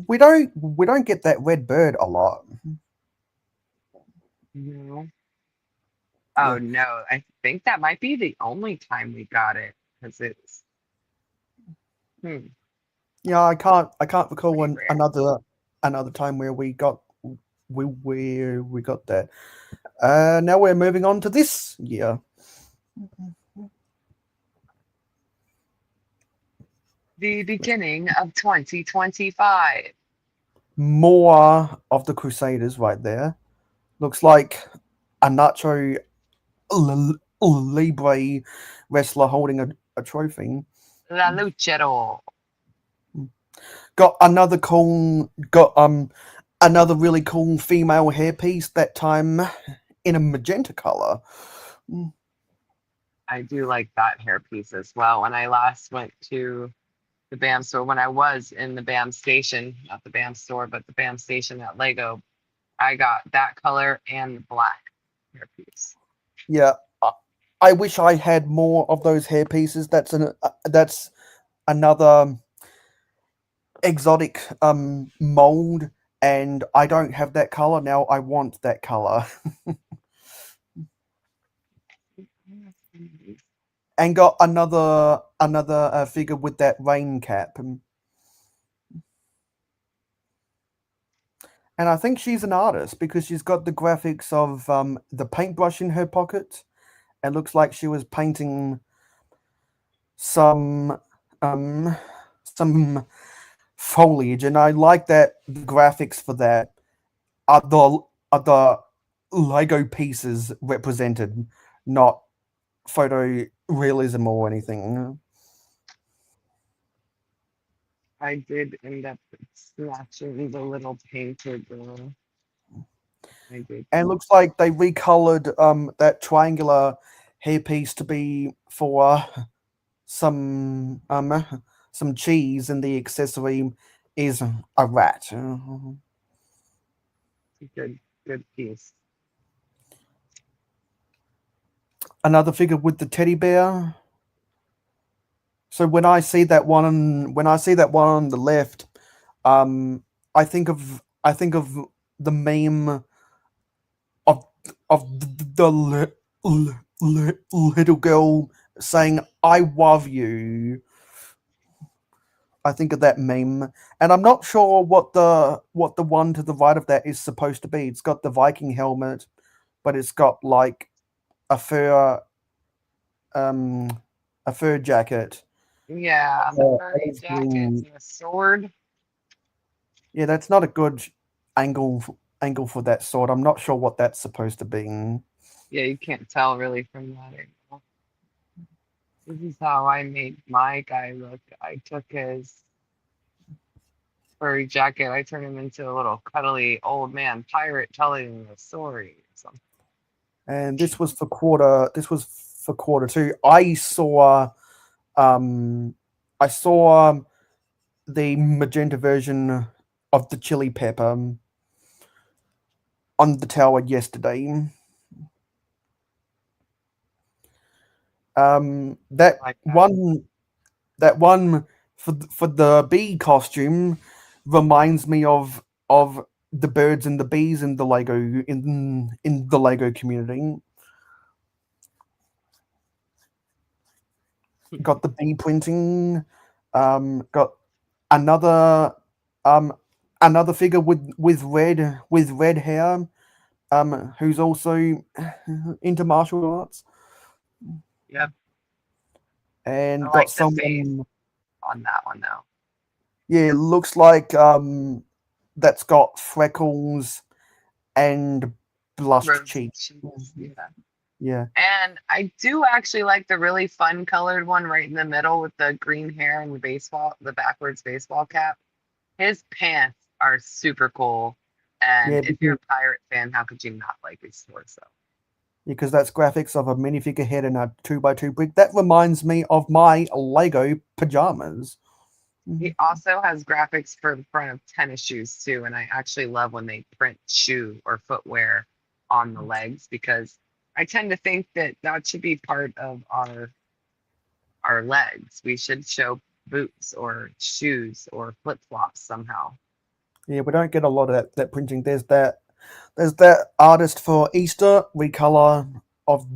we don't get that red bird a lot. No. Yeah, Oh no, I think that might be the only time we got it because it's hmm, yeah. I can't recall pretty rare. another time where we got that. Now we're moving on to this year. The beginning of 2025. More of the Crusaders right there. Looks like a Nacho Libre wrestler holding a trophy. La Luchero. Got another really cool female hairpiece, that time in a magenta color. I do like that hairpiece as well. When I last went to the BAM store, when I was in the BAM station, not the BAM store, but the BAM station at Lego, I got that color and the black hairpiece. Yeah, I wish I had more of those hairpieces. That's another exotic mold, and I don't have that color now. I want that color. And got another figure with that rain cap. And I think she's an artist because she's got the graphics of the paintbrush in her pocket. It looks like she was painting some um, some foliage, and I like that the graphics for that are the Lego pieces represented, not photorealism or anything. I did end up snatching the little painted girl. I did. And it looks like they recolored that triangular hairpiece to be for some cheese, and the accessory is a rat. Good, good piece. Another figure with the teddy bear. So when I see that one on the left, um, I think of the meme of little girl saying "I love you." I think of that meme, and I'm not sure what the one to the right of that is supposed to be. It's got the Viking helmet, but it's got like a fur um a fur jacket. Yeah, the furry Olive jackets green. and the sword. Yeah, that's not a good angle for that sword. I'm not sure what that's supposed to be. Yeah, you can't tell really from that angle. This is how I made my guy look. I took his furry jacket, I turned him into a little cuddly old man pirate telling a story or something. And this was for quarter. This was for quarter two. Um, I saw the magenta version of the chili pepper on the tower yesterday. That I like that. one for the bee costume reminds me of the birds and the bees in the Lego community. Got the bee printing. Got another um another figure with red hair. Who's also into martial arts, Yep. I and got like the face someone. on that one though. Yeah, looks like that's got freckles and blushed Rosy cheeks. cheeks. Yeah. Yeah, And I do actually like the really fun colored one right in the middle with the green hair and the baseball, the backwards baseball cap. His pants are super cool. And yeah, if you're because a pirate fan, how could you not like his torso? because that's graphics of a minifigure head and a 2x2 brick. That reminds me of my Lego pajamas. He Mhm. also has graphics for the front of tennis shoes too, and I actually love when they print shoe or footwear on the legs because I tend to think that that should be part of our legs. We should show boots or shoes or flip-flops somehow. Yeah, we don't get a lot of that printing. There's that artist for Easter recolor of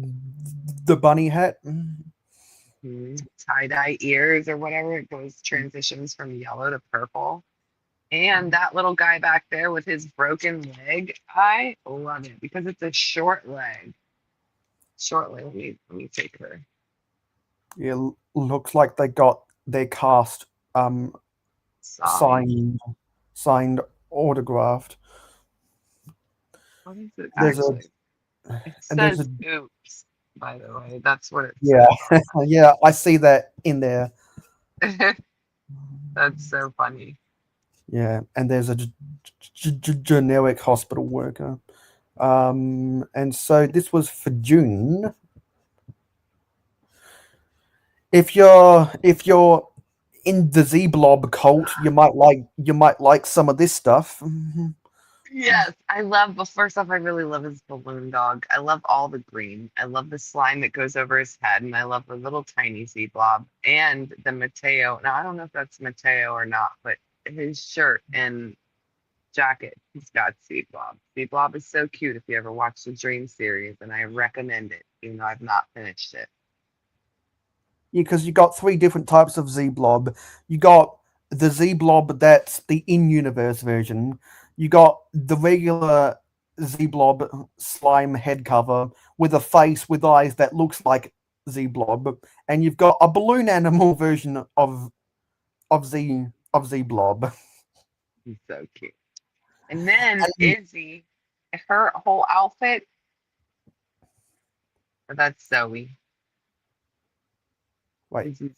the bunny hat. Tie-dye ears or whatever, it goes transitions from yellow to purple. And that little guy back there with his broken leg, I love it because it's a short leg. Short leg. Let me take her. Yeah, looks like they got their cast um Signed. signed signed autographed. What is it There's a actually? It and there's says a oops, by the way. That's what it yeah says. yeah, I see that in there. That's so funny. Yeah, and there's a generic hospital worker. And so this was for June. If you're in the Z Blob cult, you might like some of this stuff. Mhm. Yes, I love, but first off, I really love his balloon dog. I love all the green. I love the slime that goes over his head, and I love the little tiny sea blob and the Mateo. Now, I don't know if that's Mateo or not, but his shirt and jacket, he's got sea blob. Sea blob is so cute if you ever watch the Dream series, and I recommend it, even though I've not finished it. Yeah, because you got three different types of Z Blob. You got the Z Blob that's the in-universe version. You got the regular Z Blob slime head cover with a face with eyes that looks like Z Blob, and you've got a balloon animal version of Z Blob. He's so cute. And then And Izzy, her whole outfit, that's Zoe. wait, Izzy's,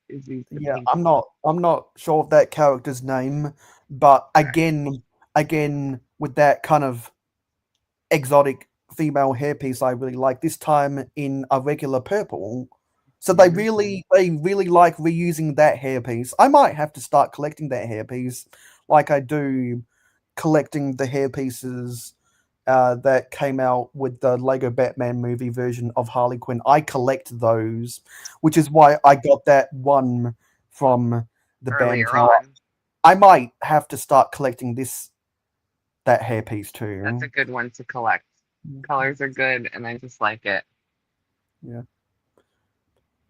Izzy's the yeah, pink I'm one. not I'm not sure of that character's name, but Right. again with that kind of exotic female hairpiece I really like, this time in a regular purple. So they Mhm. really like reusing that hairpiece. I might have to start collecting that hairpiece like I do collecting the hairpieces that came out with the Lego Batman movie version of Harley Quinn. I collect those, which is why I got that one from the band Earlier tower. on. I might have to start collecting that hairpiece That's a too. good one to collect. Colors are good, and I just like it. Yeah.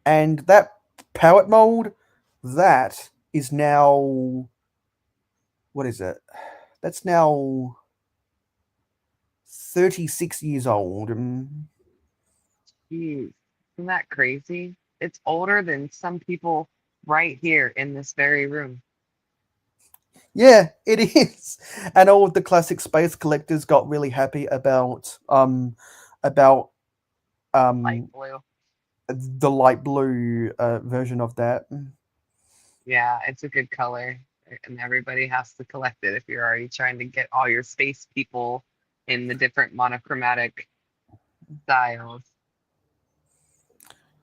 And that palette mold, that is now, what is it? That's now 36 years old. Jeez, isn't that crazy? It's older than some people right here in this very room. Yeah, it is. And all of the classic space collectors got really happy about Light um blue. the light blue version of that. Yeah, it's a good color, and everybody has to collect it if you're already trying to get all your space people in the different monochromatic styles.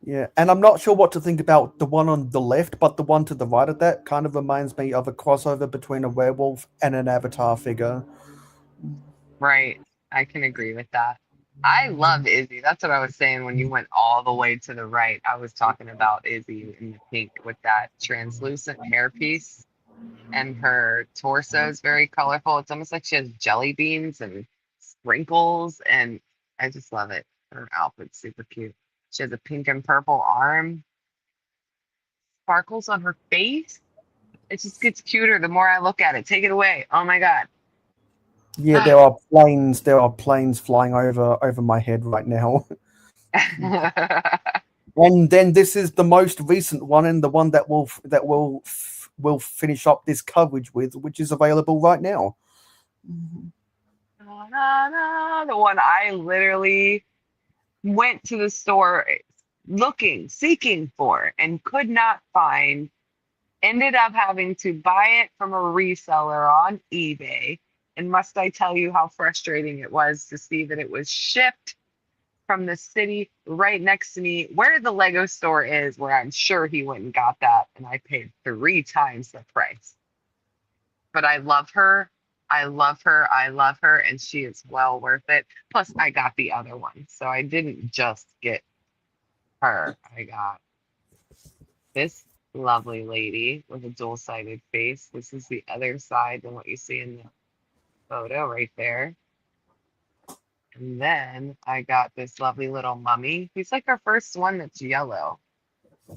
Yeah, and I'm not sure what to think about the one on the left, but the one to the right of that kind of reminds me of a crossover between a werewolf and an avatar figure. Right. I can agree with that. I love Izzy. That's what I was saying when you went all the way to the right. I was talking about Izzy in the pink with that translucent hairpiece, and her torso is very colorful. It's almost like she has jelly beans and sprinkles, and I just love it. Her outfit's super cute. She has a pink and purple arm, sparkles on her face. It just gets cuter the more I look at it. Take it away. Oh my God. Yeah, there are planes flying over my head right now. And then this is the most recent one, and the one that will finish up this coverage with, which is available right now. The one I literally went to the store looking, seeking for, and could not find. Ended up having to buy it from a reseller on eBay. And must I tell you how frustrating it was to see that it was shipped from the city right next to me, where the Lego store is, where I'm sure he went and got that, and I paid 3 times the price. But I love her. I love her. I love her, and she is well worth it. Plus, I got the other one. So I didn't just get her. I got this lovely lady with a dual-sided face. This is the other side than what you see in the photo right there. And then I got this lovely little mummy. He's like our first one that's yellow. I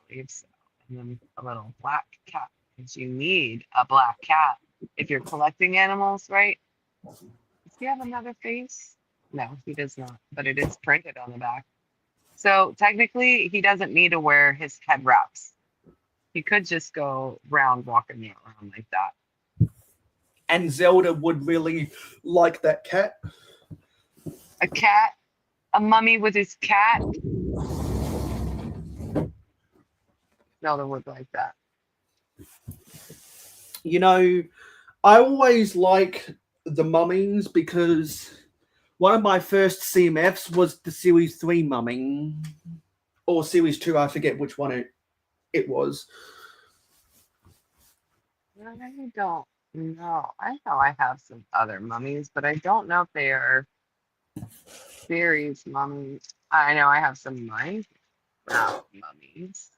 believe so. And then a little black cat, because you need a black cat if you're collecting animals, right? Does he have another face? No, he does not, but it is printed on the back. So technically, he doesn't need to wear his head wraps. He could just go round walking around like that. And Zelda would really like that cat. A cat, a mummy with his cat. Zelda would like that. You know, I always like the mummies because one of my first CMFs was the Series 3 mummy. Or Series 2, I forget which one it was. I don't know. I know I have some other mummies, but I don't know if they are series mummies. I know I have some Minecraft mummies.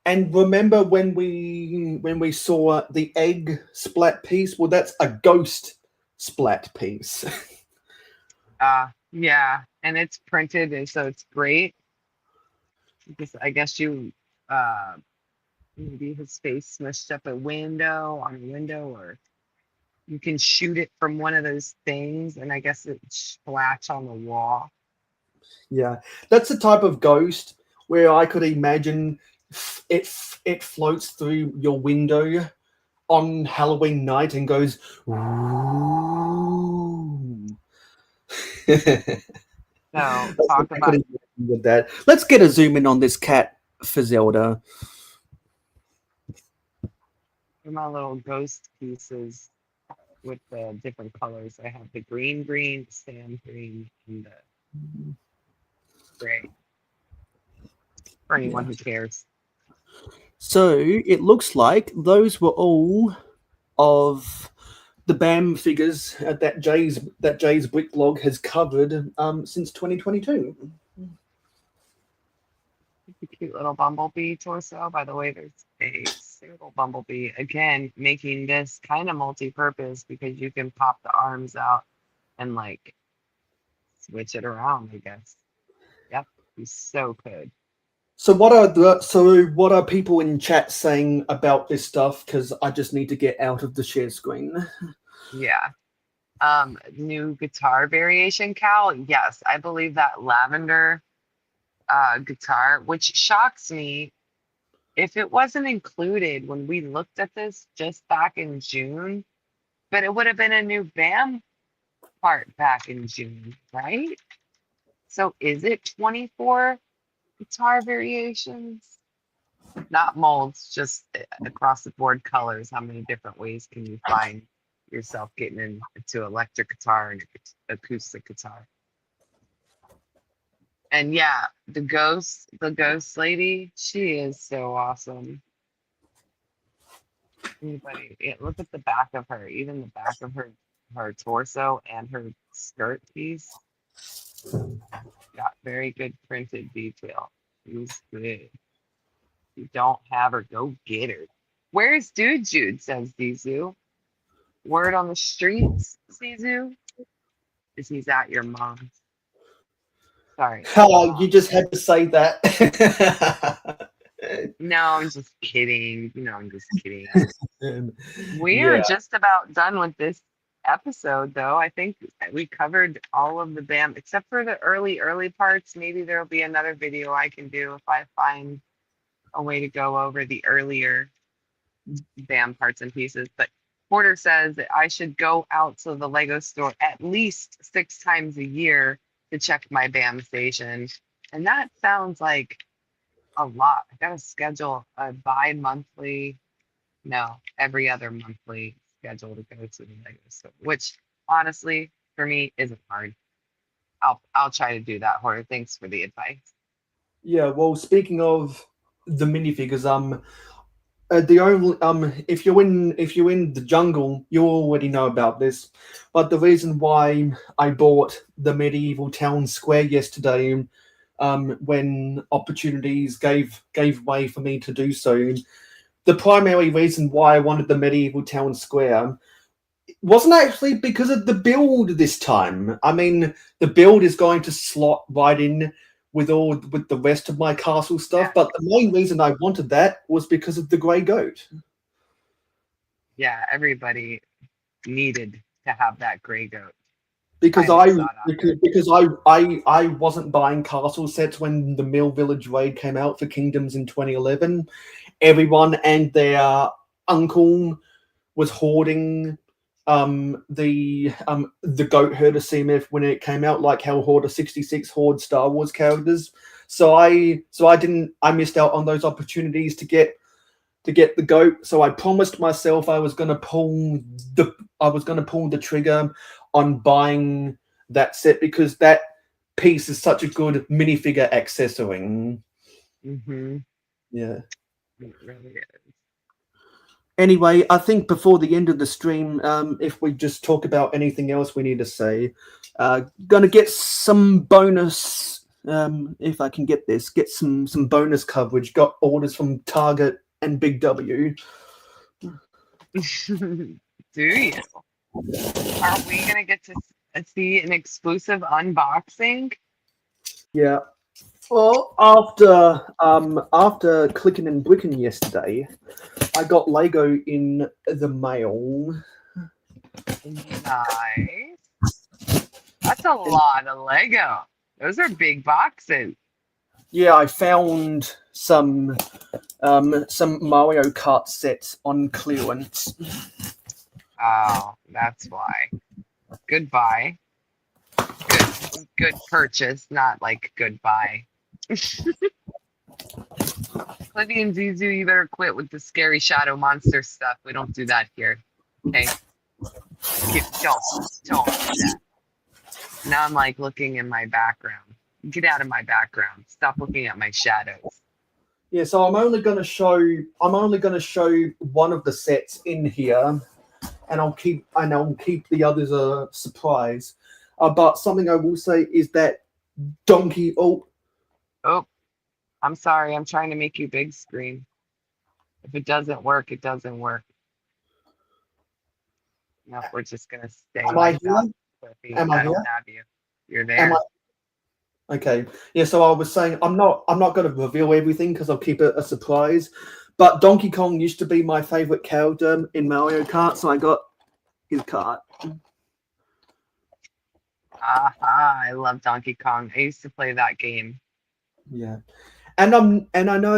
And remember when we saw the egg splat piece? Well, that's a ghost splat piece. Yeah, and it's printed, and so it's great. Because I guess you maybe his face smushed up a window on a window, or you can shoot it from one of those things, and I guess it splash on the wall. Yeah, that's the type of ghost where I could imagine it floats through your window on Halloween night and goes. Ooh. So That's what talk I could about imagine with that. Let's get a zoom in on this cat for Zelda. my little ghost pieces with the different colors. I have the green, sand green, and the gray. For anyone Yeah. who cares. So it looks like those were all of the BAM figures that Jay's Brick blog has covered since 2022. The cute little bumblebee torso. By the way, there's a single bumblebee. Again, making this kind of multi-purpose because you can pop the arms out and like switch it around, I guess. Yep, he's so good. So what are people in chat saying about this stuff? Because I just need to get out of the share screen. Yeah. New guitar variation, Cal. Yes, I believe that lavender guitar, which shocks me if it wasn't included when we looked at this just back in June, but it would have been a new BAM part back in June, right? So is it 24 guitar variations? Not molds, just across the board colors. How many different ways can you find yourself getting into electric guitar and acoustic guitar? And yeah, the ghost lady, she is so awesome. Look at the back of her, even the back of her torso and her skirt piece got very good printed detail. She's good. If you don't have her, go get her. Where's Dude Jude? Says Zizu. Word on the streets, Zizu, is he's at your mom's. Sorry, Oh, you mom. just had to say that. No, I'm just kidding. I'm just kidding. We are Yeah. just about done with this episode, though. I think we covered all of the BAM except for the early parts. Maybe there'll be another video I can do if I find a way to go over the earlier BAM parts and pieces. But Porter says that I should go out to the Lego store at least 6 times a year to check my BAM station. And that sounds like a lot. I gotta schedule a bi-monthly, no, every other monthly schedule to go to the Lego store, which honestly, for me isn't hard. I'll try to do that, Horror. Thanks for the advice. Yeah, well, speaking of the minifigures, the only if you're in the jungle, you already know about this. But the reason why I bought the medieval town square yesterday, when opportunities gave way for me to do so, the primary reason why I wanted the medieval town square wasn't actually because of the build this time. I mean, the build is going to slot right in with the rest of my castle stuff, Yeah, but the main reason I wanted that was because of the grey goat. yeah. Everybody needed to have that gray goat. Because Highly I sought after. because I wasn't buying castle sets when the Mill Village raid came out for Kingdoms in 2011. Everyone and their uncle was hoarding the goat herder CMF when it came out, like how Hoarder 66 hoard Star Wars characters. So I missed out on those opportunities to get the goat. So I promised myself the I was gonna pull the trigger on buying that set because that piece is such a good minifigure accessory. Mm-hmm. Yeah. It really is. Anyway, I think before the end of the stream, if we just talk about anything else we need to say, gonna get some bonus. If I can get this, get some bonus coverage. Got orders from Target and Big W. Do you? Are we gonna get to see an exclusive unboxing? Yeah. Well, after clicking and bricking yesterday, I got Lego in the mail. Nice. That's a lot of Lego. Those are big boxes. Yeah, I found some Mario Kart sets on clearance. Oh, that's why. Goodbye. Good good purchase, not like goodbye. Clippy and Zizu, you better quit with the scary shadow monster stuff. We don't do that here. Okay? Don't do that. Now I'm like looking in my background. Get out of my background. Stop looking at my shadows. Yeah, so I'm only gonna show one of the sets in here, and I'll keep the others a surprise. But something I will say is that Donkey. Oh, Oh, I'm sorry. I'm trying to make you big screen. If it doesn't work, it doesn't work. Nope, we're just gonna stay am I like here? that. Clippy, Am I I don't here? have you. You're Am I? there. Okay. Yeah. So I was saying I'm not going to reveal everything because I'll keep it a surprise. But Donkey Kong used to be my favorite character in Mario Kart, so I got his cart. Aha, I love Donkey Kong. I used to play that game. Yeah. And I know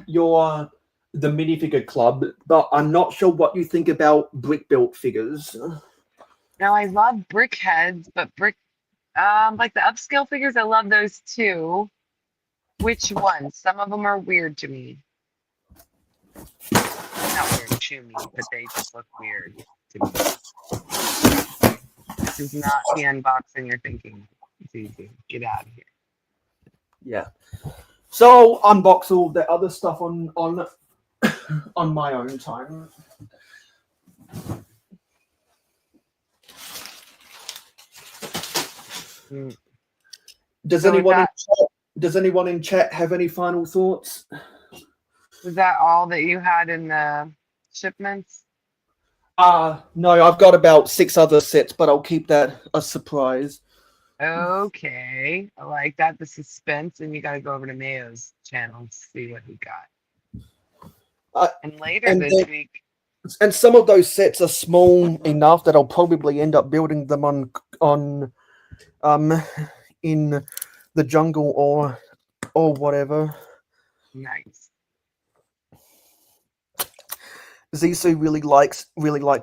you're the minifigure club, but I'm not sure what you think about brick built figures. Now I love brick heads, but brick like the upscale figures, I love those too. Which ones? Some of them are weird to me. Not weird to me, but they just look weird to me. This is not the unboxing you're thinking. It's easy. Get out of here. Yeah. So I'll unbox all the other stuff on my own time. Mm. Does So anyone in chat, does anyone in chat have any final thoughts? was that all that you had in the shipments? No, I've got about 6 other sets, but I'll keep that a surprise. Okay. I like that. The suspense, and you gotta go over to Mayo's channel to see what he got. Uh, And later and this then, week, and some of those sets are small enough that I'll probably end up building them on um in the jungle or whatever. nice. Zisu really likes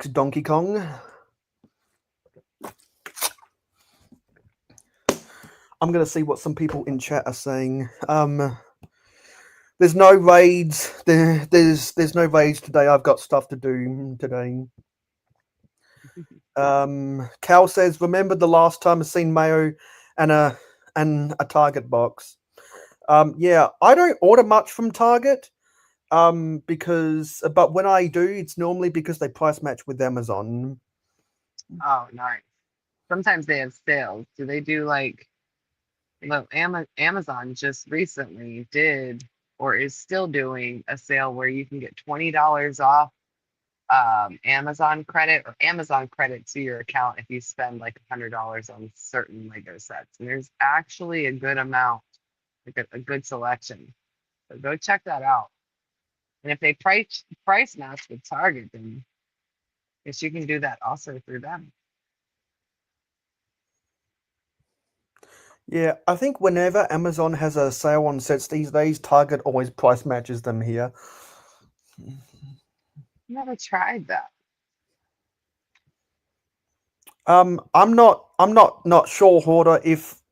Donkey Kong. I'm gonna see what some people in chat are saying. There's no raids. There's no raids today. I've got stuff to do today. Cal says, "Remember the last time I seen Mayo and a Target box." Yeah, I don't order much from Target. Because but when I do, it's normally because they price match with Amazon. Oh, nice. Sometimes they have sales. Do they do like, well, Amazon just recently did or is still doing a sale where you can get $20 off Amazon credit or Amazon credit to your account if you spend like $100 on certain Lego sets. And there's actually a good amount, like a good selection. So go check that out. And if they price match with Target, then I guess you can do that also through them. Yeah, I think whenever Amazon has a sale on sets these days, Target always price matches them here. Never tried that. I'm not sure, Hoarder, if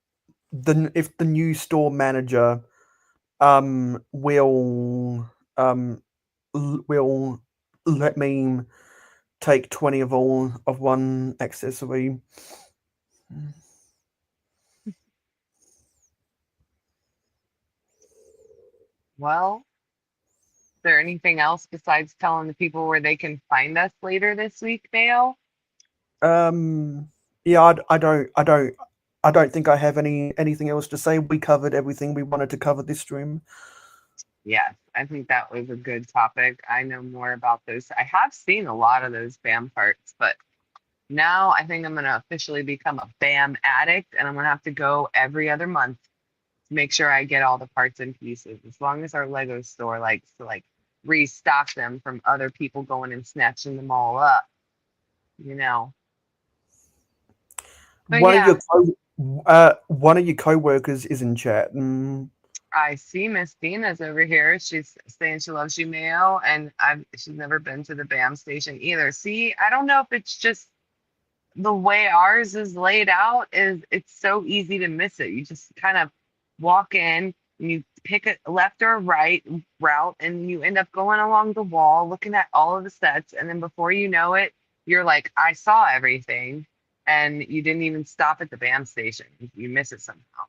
the new store manager will will let me take 20 of all of one accessory. Well, is there anything else besides telling the people where they can find us later this week, Mayo? Um, yeah, I don't think I have anything else to say. We covered everything we wanted to cover this stream. Yes, I think that was a good topic. I know more about those. I have seen a lot of those BAM parts, but now I think I'm going to officially become a BAM addict and I'm going to have to go every other month to make sure I get all the parts and pieces. As long as our Lego store likes to like restock them from other people going and snatching them all up, you know. But One of your yeah, co-workers is in chat. I see Miss Dina's over here. She's saying she loves you, Mayo, and she's never been to the BAM station either. See, I don't know if it's just the way ours is laid out is it's so easy to miss it. You just kind of walk in and you pick a left or a right route and you end up going along the wall looking at all of the sets and then before you know it, you're like, I saw everything and you didn't even stop at the BAM station. You miss it somehow.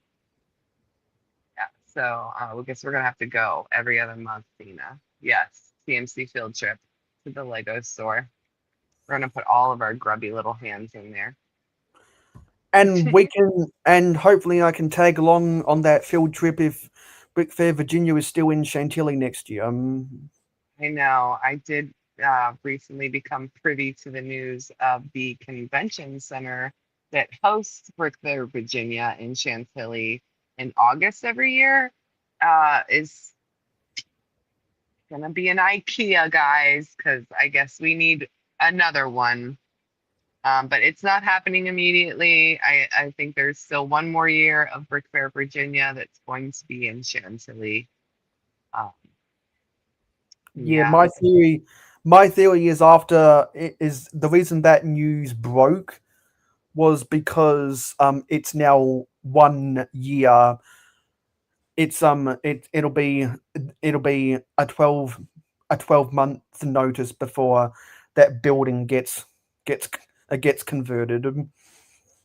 Yeah. So I guess we're gonna have to go every other month, Tina. Yes, CMC field trip to the Lego store. We're gonna put all of our grubby little hands in there. And hopefully I can tag along on that field trip if Brick Fair Virginia is still in Chantilly next year. I know. I did recently become privy to the news of the convention center that hosts Brickler, Virginia in Chantilly in August every year is going to be an IKEA, guys, because I guess we need another one. But it's not happening immediately. I think there's still one more year of Brick Fair, Virginia that's going to be in Chantilly. Um, Yeah, yeah, my theory is the reason that news broke was because it's now 1 year. It'll be a 12 month notice before that building gets gets converted,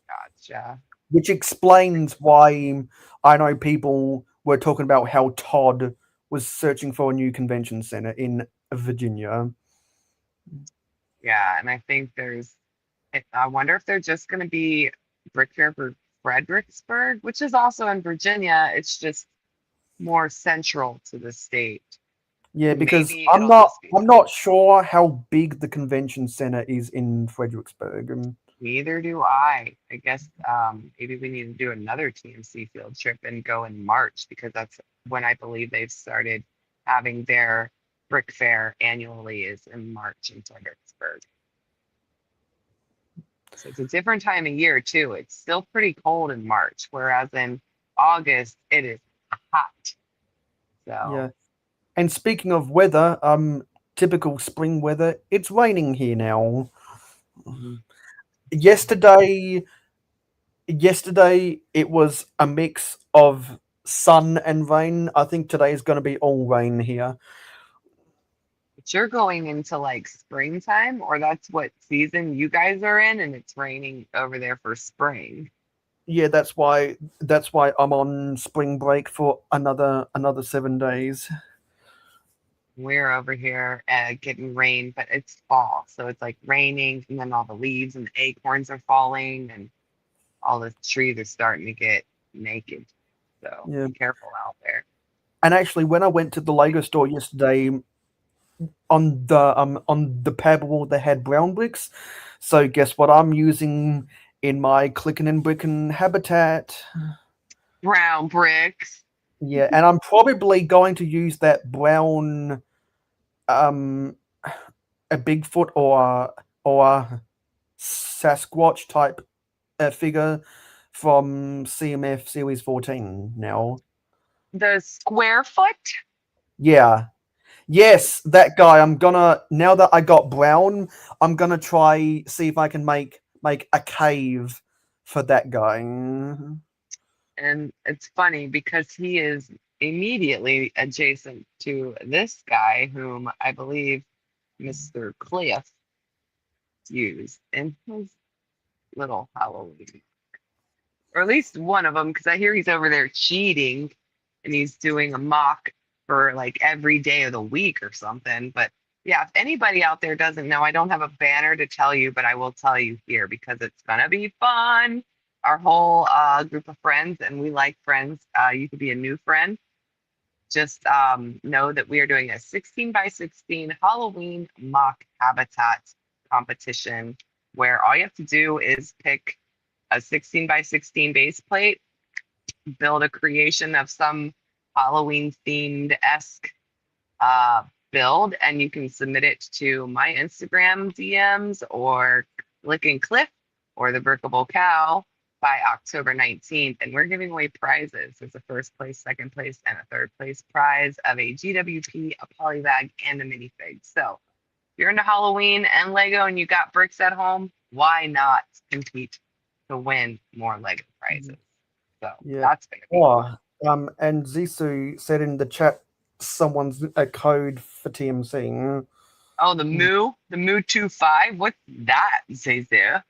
gotcha. which explains why I know people were talking about how Todd was searching for a new convention center in Virginia. Yeah, and I think I wonder if they're just going to be Brick Fair for Fredericksburg, which is also in Virginia. It's just more central to the state. Yeah, So because maybe I'm it'll not just be I'm that. not sure how big the convention center is in Fredericksburg. Neither do I. I guess maybe we need to do another TMC field trip and go in March because that's when I believe they've started having their Brick Fair annually is in March in Fredericksburg. So it's a different time of year too. It's still pretty cold in March, whereas in August it is hot. So Yeah. And speaking of weather, typical spring weather, it's raining here now. mhm, Yesterday, yesterday it was a mix of sun and rain. I think today is going to be all rain here. you're going into like springtime, or that's what season you guys are in, and it's raining over there for spring. Yeah, that's why I'm on spring break for another 7 days. We're over here getting rain, but it's fall, so it's like raining, and then all the leaves and the acorns are falling, and all the trees are starting to get naked. So Yeah. be careful out there. And actually, when I went to the Lego store yesterday, on the pad wall they had brown bricks. So guess what I'm using in my clicking and bricking habitat? Brown bricks. Yeah, and I'm probably going to use that brown um a Bigfoot or a Sasquatch type figure from CMF Series 14 now. The square foot. Yeah. Yes, that guy. I'm gonna now that I got brown, I'm gonna try see if I can make a cave for that guy. And it's funny because he is immediately adjacent to this guy, whom I believe Mr. Cliff used in his little Halloween, or at least one of them, because I hear he's over there cheating and he's doing a mock for like every day of the week or something. But yeah, if anybody out there doesn't know, I don't have a banner to tell you, but I will tell you here because it's gonna be fun. Our whole group of friends, and we like friends. You could be a new friend. Just know that we are doing a 16 by 16 Halloween mock habitat competition where all you have to do is pick a 16 by 16 base plate, build a creation of some Halloween themed esque uh, build, and you can submit it to my Instagram DMs or Lick and Cliff or the Brickable Cow by October 19th. And we're giving away prizes. There's a first place, second place, and a third place prize of a GWP, a polybag, and a minifig. So if you're into Halloween and Lego and you got bricks at home, why not compete to win more Lego prizes? So Yeah. that's going to be fun. Oh, and Zisu said in the chat someone's a code for TMC. Oh, the Moo 25. What's that, Zazu?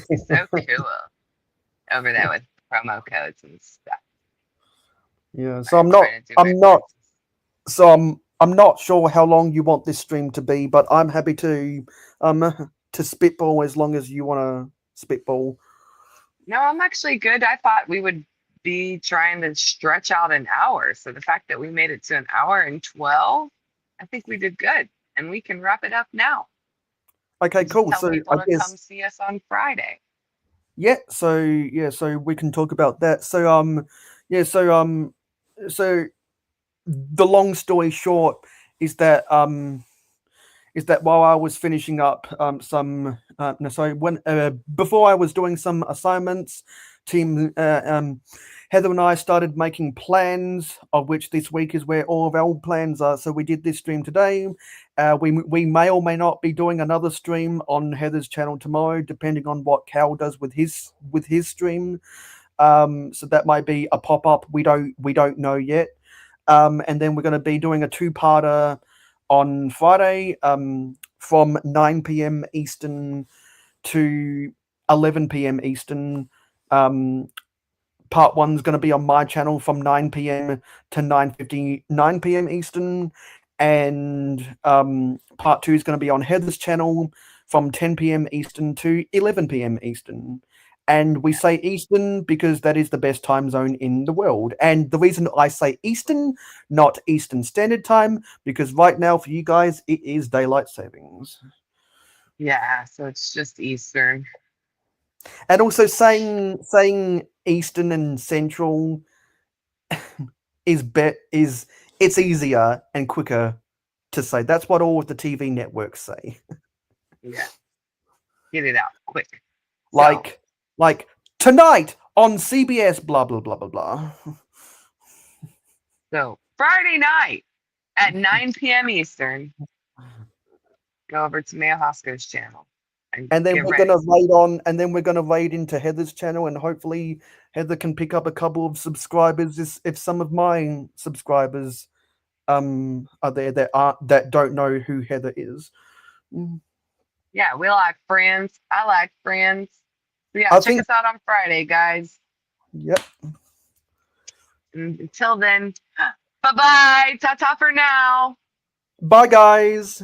He's so cool over there with promo codes and stuff. Yeah, so I'm trying to do my I'm not voices. so I'm not sure how long you want this stream to be, but I'm happy to spitball as long as you want to spitball. No, I'm actually good. I thought we would be trying to stretch out an hour. So the fact that we made it to an hour and 12, I think we did good. And we can wrap it up now Okay, and just cool. tell So people I to come guess see us on Friday. so we can talk about that. Yeah, so the long story short is that while I was finishing up some no sorry when before I was doing some assignments, team Heather and I started making plans, of which this week is where all of our plans are. So we did this stream today. We may or may not be doing another stream on Heather's channel tomorrow, depending on what Cal does with his stream. So that might be a pop up. We don't know yet. And then we're going to be doing a two-parter on Friday from 9 p.m. Eastern to 11 p.m. Eastern. Part one's going to be on my channel from 9 p.m. to 9:59 p.m. Eastern, and part two is going to be on Heather's channel from 10 p.m. Eastern to 11 p.m. Eastern. And we Yeah. say Eastern because that is the best time zone in the world. And the reason I say Eastern, not Eastern Standard Time, because right now for you guys it is daylight savings. Yeah. So it's just Eastern. And also saying Eastern and Central is it's easier and quicker to say. That's what all of the TV networks say. Yeah. Get it out quick. So, Like like tonight on CBS, blah blah blah blah blah. so Friday night at 9 p.m. Eastern, go over to Mayo Hosko's channel and And then get we're gonna ready. raid on, and then we're gonna raid into Heather's channel, and hopefully Heather can pick up a couple of subscribers if some of my subscribers are there that don't know who Heather is. Mm, Yeah, we like Friends. I like Friends. So yeah, I check think. us out on Friday, guys. Yep. And until then, bye bye. Ta ta for now. Bye, guys.